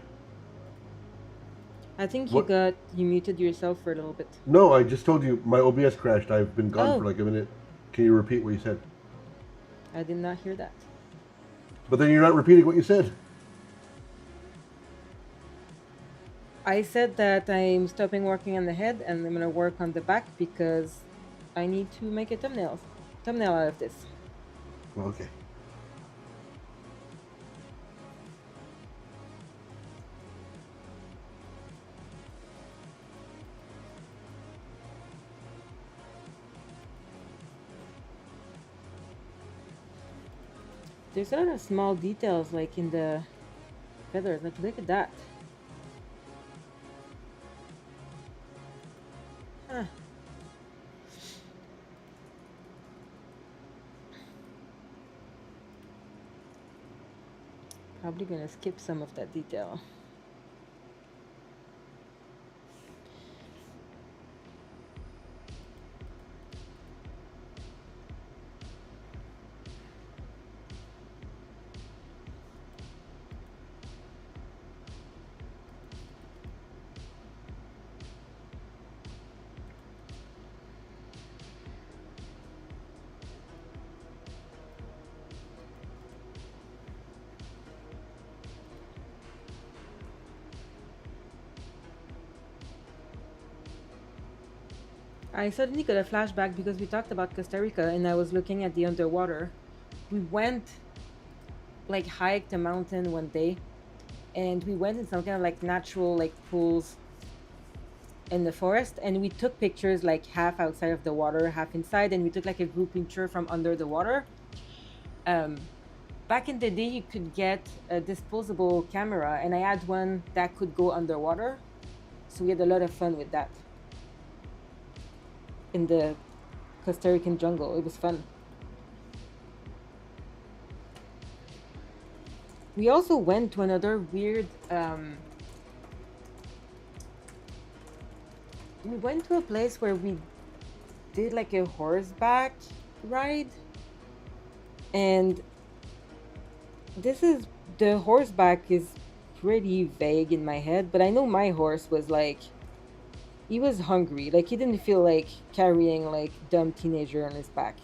I think What? you muted yourself for a little bit. No, I just told you my OBS crashed. I've been gone Oh. for like a minute. Can you repeat what you said? I did not hear that. But then you're not repeating what you said. I said that I'm stopping working on the head and I'm gonna work on the back because I need to make a thumbnail out of this. Okay. There's a lot of small details like in the feathers. Like look at that. Huh. Probably gonna skip some of that detail. I suddenly got a flashback because we talked about Costa Rica and I was looking at the underwater. We went, like, hiked a mountain one day and we went in some kind of like natural like pools in the forest and we took pictures like half outside of the water, half inside, and we took like a group picture from under the water. Back in the day, you could get a disposable camera and I had one that could go underwater. So we had a lot of fun with that. In the Costa Rican jungle. It was fun. We also went to another weird we went to a place where we did like a horseback ride, and the horseback is pretty vague in my head, but I know my horse was like, he was hungry. Like he didn't feel like carrying like dumb teenager on his back.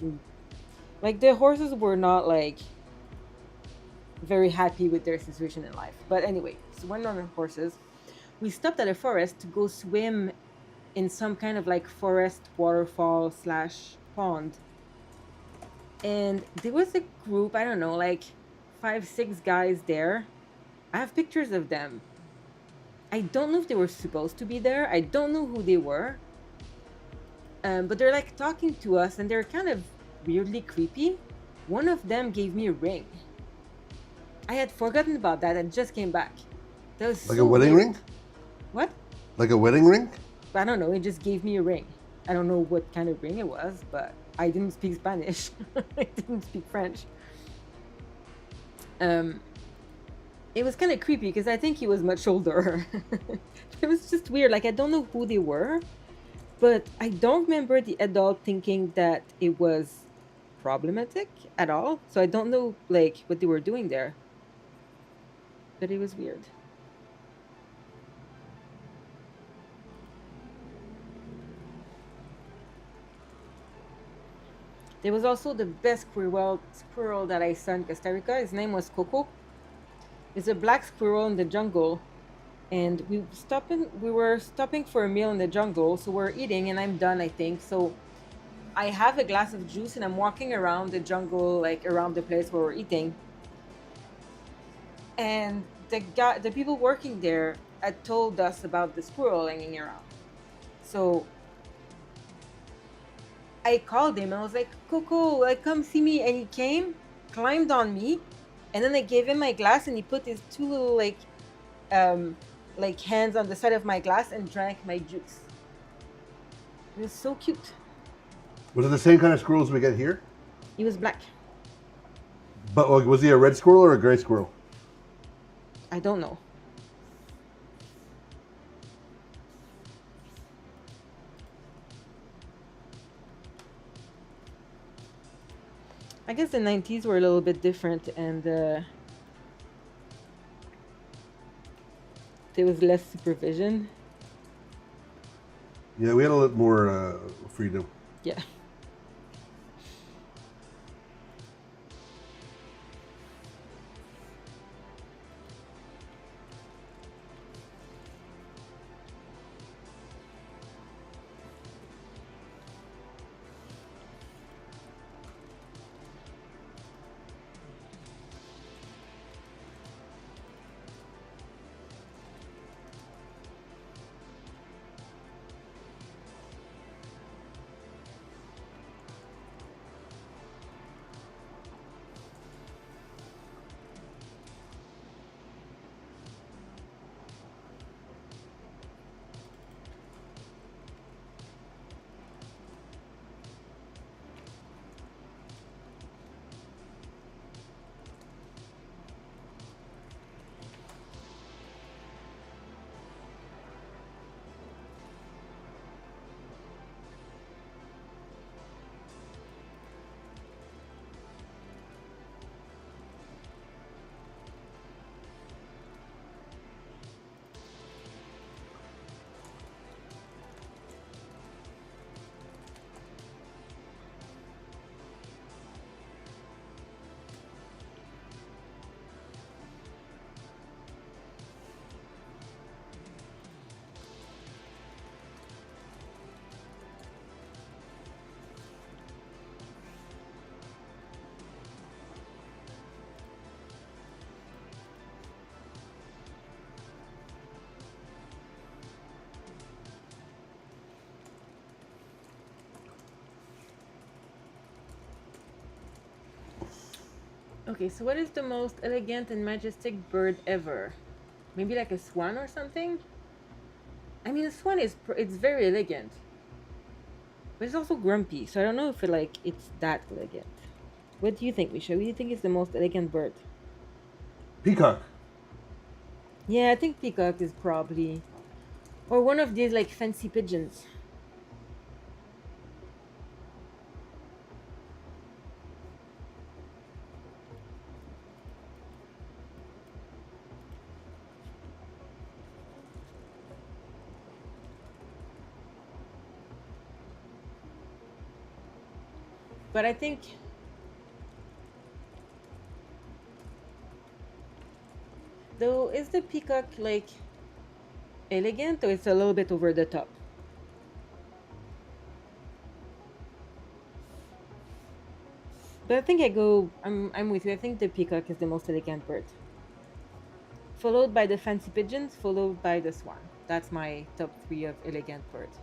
Like the horses were not like very happy with their situation in life. But anyway, so went on the horses. We stopped at a forest to go swim in some kind of like forest waterfall / pond. And there was a group, I don't know, like 5-6 guys there. I have pictures of them. I don't know if they were supposed to be there. I don't know who they were. But they're like talking to us and they're kind of weirdly creepy. One of them gave me a ring. I had forgotten about that and just came back. That was Like a so wedding weird. ring? What? Like a wedding ring? I don't know. It just gave me a ring. I don't know what kind of ring it was, but I didn't speak Spanish. I didn't speak French. Um, it was kind of creepy because I think he was much older. It was just weird. Like I don't know who they were, but I don't remember the adult thinking that it was problematic at all. So I don't know like what they were doing there, but it was weird. There was also the best squirrel that I saw in Costa Rica. His name was Coco. It's a black squirrel in the jungle, and we were stopping for a meal in the jungle, so we're eating, and I'm done, I think. So I have a glass of juice, and I'm walking around the jungle, like around the place where we're eating. And the people working there had told us about the squirrel hanging around. So I called him and I was like, Coco, like come see me. And he came, climbed on me, and then I gave him my glass, and he put his two little um hands on the side of my glass and drank my juice. It was so cute. Was it the same kind of squirrels we get here? He was black. But like, was he a red squirrel or a gray squirrel? I don't know. I guess the 90s were a little bit different, and there was less supervision. Yeah, we had a lot more freedom. Yeah. Okay, so what is the most elegant and majestic bird ever? Maybe like a swan or something? I mean, a swan it's very elegant, but it's also grumpy. So I don't know if it's that elegant. What do you think, Misha? What do you think is the most elegant bird? Peacock. Yeah, I think peacock is probably, or one of these like fancy pigeons. But I think, though, is the peacock like elegant or it's a little bit over the top? But I think I'm with you. I think the peacock is the most elegant bird, followed by the fancy pigeons, followed by the swan. That's my top three of elegant birds.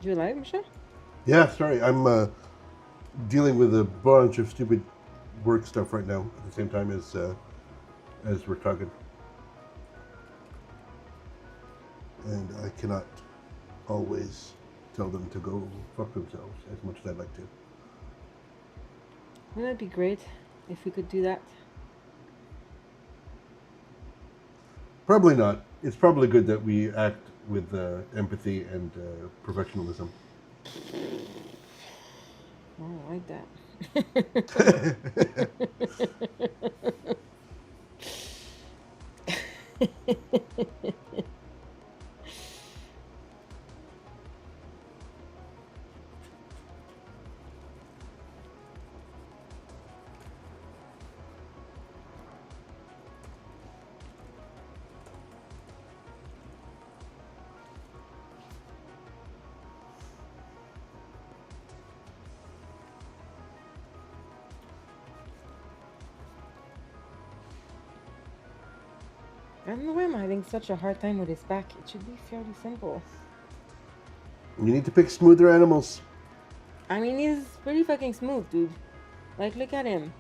Do you like Michelle? Yeah, sorry, I'm dealing with a bunch of stupid work stuff right now at the same time as we're talking, and I cannot always tell them to go fuck themselves as much as I'd like to. Well, that'd be great if we could do that. Probably not. It's probably good that we act with empathy and professionalism. I don't like that. I don't know why I'm having such a hard time with his back. It should be fairly simple. You need to pick smoother animals. I mean, he's pretty fucking smooth, dude. Like, look at him.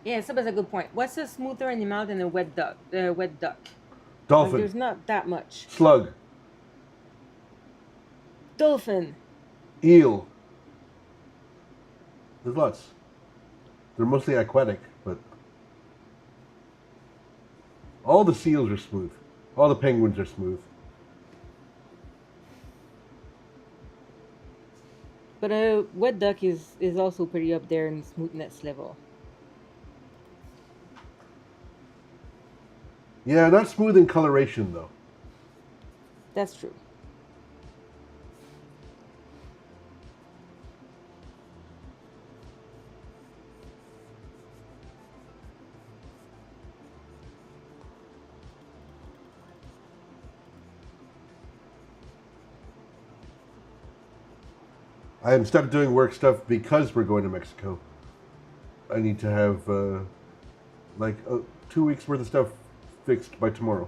Yeah, Sub has a good point. What's a smoother animal than a wet duck? Wet duck. Like, Dolphin, there's not that much. slug, Dolphin. eel. There's lots. They're mostly aquatic, but all the seals are smooth. All the penguins are smooth. But a wet duck is also pretty up there in smoothness level. Yeah, not smooth in coloration though. That's true. I am stuck doing work stuff because we're going to Mexico. I need to have like 2 weeks worth of stuff fixed by tomorrow.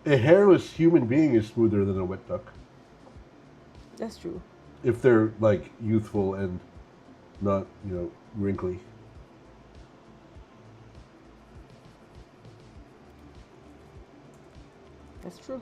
A hairless human being is smoother than a wet duck That's true. if they're like youthful and not, wrinkly. That's true.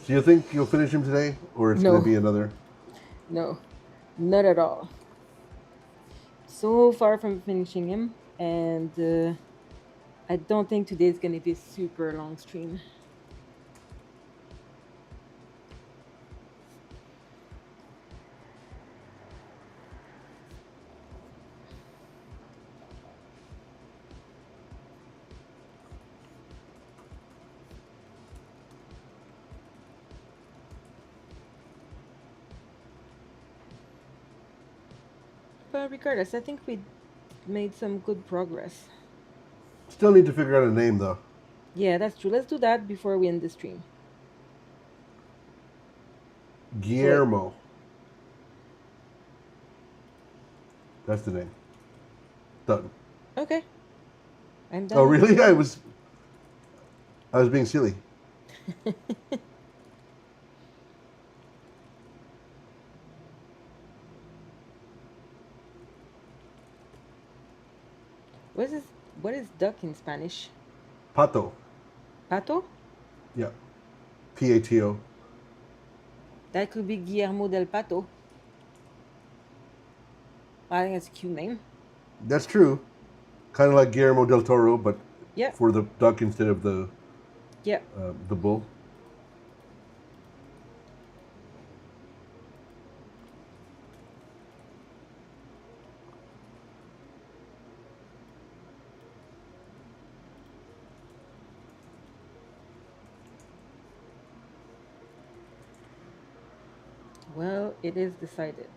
Do you think you'll finish him today, or it's going to No, be another? no, not at all. So far from finishing him, and I don't think today's gonna be a super long stream. regardless, I think we made some good progress. Still need to figure out a name though. Yeah, that's true. Let's do that before we end the stream. So wait. Guillermo. That's the name. Done. Okay, I'm Oh done over really? here. I was being silly. What is this? What is duck in Spanish? Pato. Pato? Yeah. Pato. That could be Guillermo Del Pato. I think it's a cute name. That's true. Kind of like Guillermo del Toro, but Yeah, for the duck instead of yeah. the bull. Well, it is decided.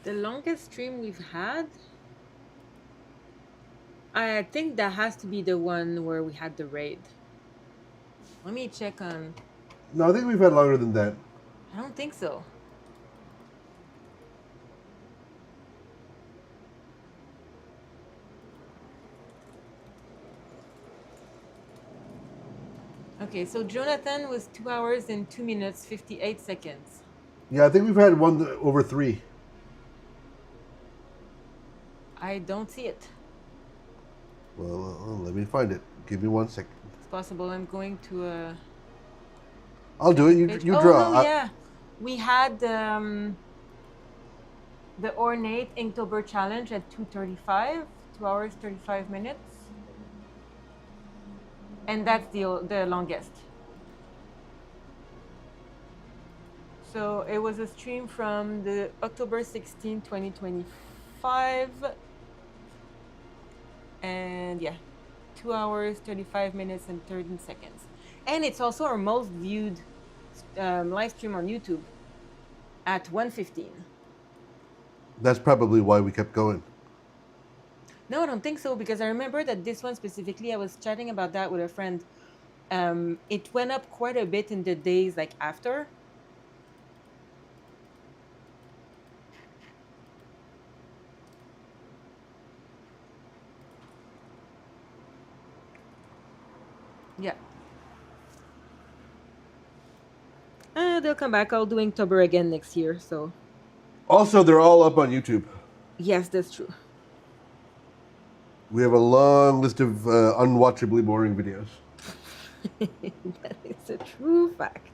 The longest stream we've had, I think that has to be the one where we had the raid. Let me check on. No, I think we've had longer than that. I don't think so. Okay, so Jonathan was 2 hours and 2 minutes 58 seconds. Yeah, I think we've had one over 3. I don't see it. Well, let me find it. Give me 1 second. It's possible. I'm going to I'll do it. You page. you Oh draw. no, yeah. We had the ornate Inktober challenge at 2:35, 2 hours 35 minutes. And that's the longest. So it was a stream from the October 16, 2025. And yeah, 2 hours, 35 minutes, and 13 seconds. And it's also our most viewed live stream on YouTube at 1:15. That's probably why we kept going. No, I don't think so, because I remember that this one specifically, I was chatting about that with a friend. It went up quite a bit in the days like after. Yeah. They'll come back. I'll do Inktober again next year. So Also, they're all up on YouTube. yes, that's true. We have a long list of unwatchably boring videos. That is a true fact.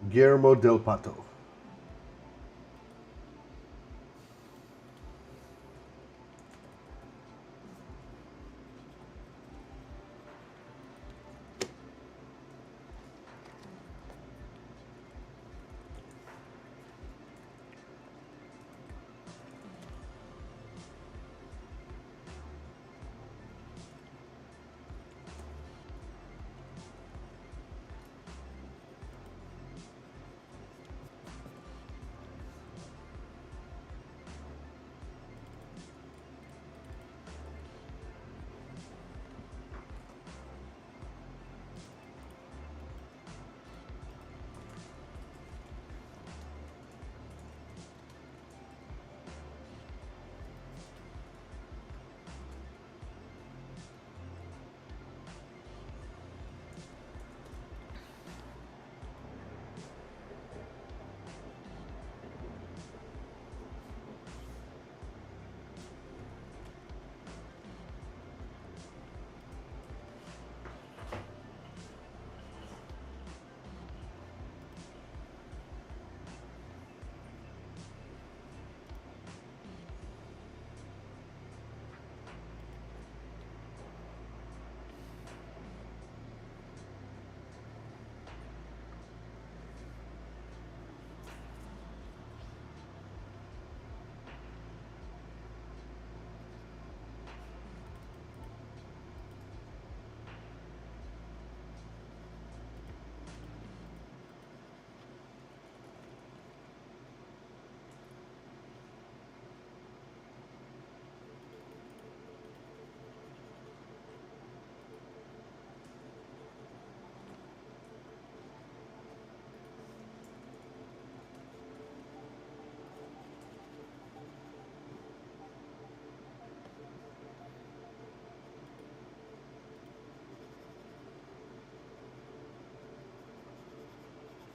Guillermo Del Pato.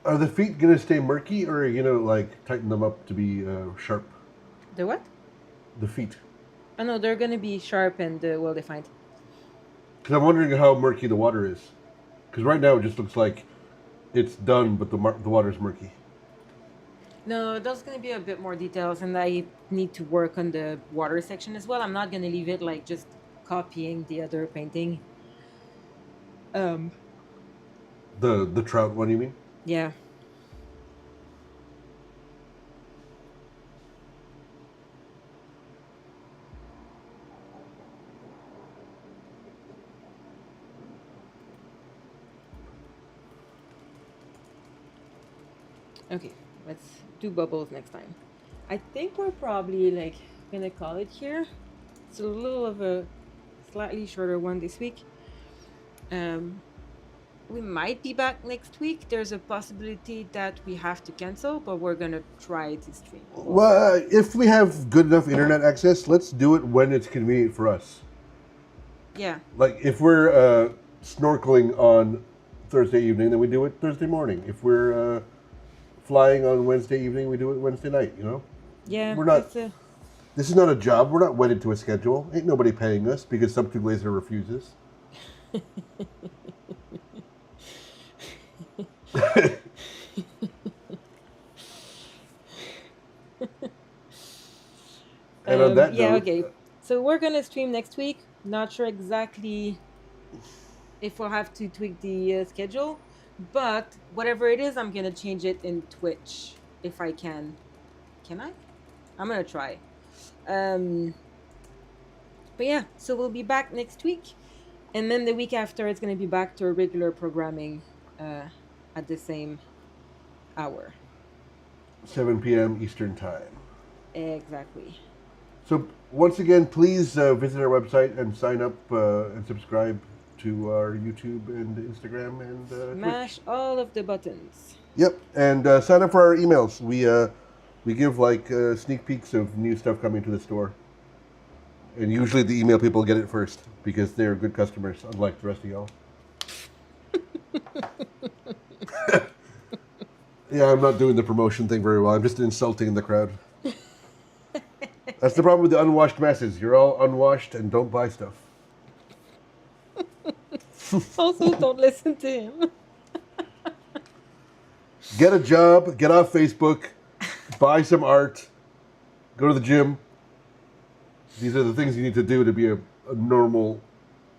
Are the feet gonna stay murky, or are you gonna like tighten them up to be sharp? The what? The feet. Oh no, they're gonna be sharp and well defined. Because I'm wondering how murky the water is. Because right now it just looks like it's done, but the water's murky. No, there's gonna be a bit more details, and I need to work on the water section as well. I'm not gonna leave it like just copying the other painting. Um, The trout one, you mean? yeah. Okay, let's do bubbles next time. I think we're probably like gonna call it here. It's a little of a slightly shorter one this week. Um, we might be back next week. There's a possibility that we have to cancel, but we're gonna try to stream. We'll see. Well, if we have good enough internet access, let's do it when it's convenient for us. Yeah, Like if we're snorkeling on Thursday evening, then we do it Thursday morning. If we're flying on Wednesday evening, we do it Wednesday night. You know, yeah. we're not. This is not a job. We're not wedded to a schedule. Ain't nobody paying us because some two laser refuses. And on that Yeah, note, okay. So we're gonna stream next week. Not sure exactly if we'll have to tweak the schedule, but whatever it is, I'm gonna change it in Twitch if I can. Can I? I'm gonna try. But yeah, so we'll be back next week, and then the week after, it's gonna be back to our regular programming at the same hour. 7 p.m. Eastern Time. Exactly. So once again, please visit our website and sign up and subscribe to our YouTube and Instagram and Smash Twitch. all of the buttons. Yep, and sign up for our emails. We give like sneak peeks of new stuff coming to the store, and usually the email people get it first because they're good customers, unlike the rest of y'all. Yeah, I'm not doing the promotion thing very well. I'm just insulting the crowd. That's the problem with the unwashed masses. You're all unwashed and don't buy stuff. Also, don't listen to him. Get a job, get off Facebook, buy some art, go to the gym. These are the things you need to do to be a normal,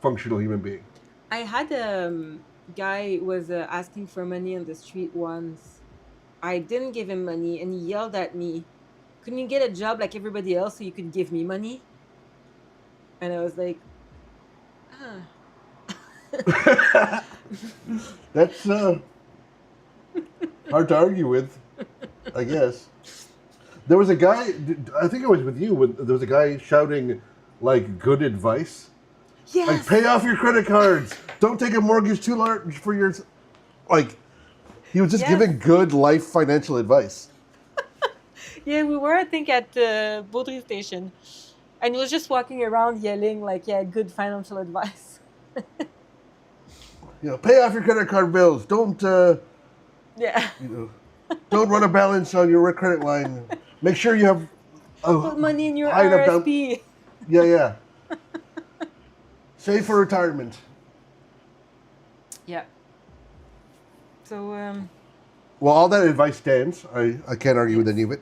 functional human being. I had a guy was asking for money on the street once. I didn't give him money, and he yelled at me, "Couldn't you get a job like everybody else so you could give me money?" And I was like, "Ah." That's hard to argue with, I guess. There was a guy, I think it was with you, there was a guy shouting, like, good advice. Yes. Like, pay off your credit cards. Don't take a mortgage too large for your... Like, he was just giving good life financial advice. Yeah, we were, I think, at the Baudry station. And he was just walking around yelling, like, yeah, good financial advice. You know, pay off your credit card bills. Don't, Yeah. you know, don't run a balance on your credit line. Make sure you have... Put money in your RSP. Yeah. Save for retirement. Yeah. So, Well, all that advice stands. I can't argue with any of it.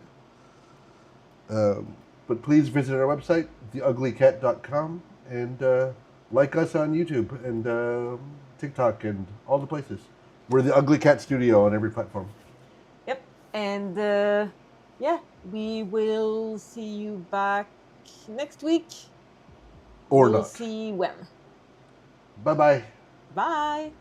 But please visit our website, theuglycat.com, and like us on YouTube and TikTok and all the places. We're the Ugly Cat Studio on every platform. Yep. And yeah, we will see you back next week. Or we'll not. see when. Bye-bye. Bye.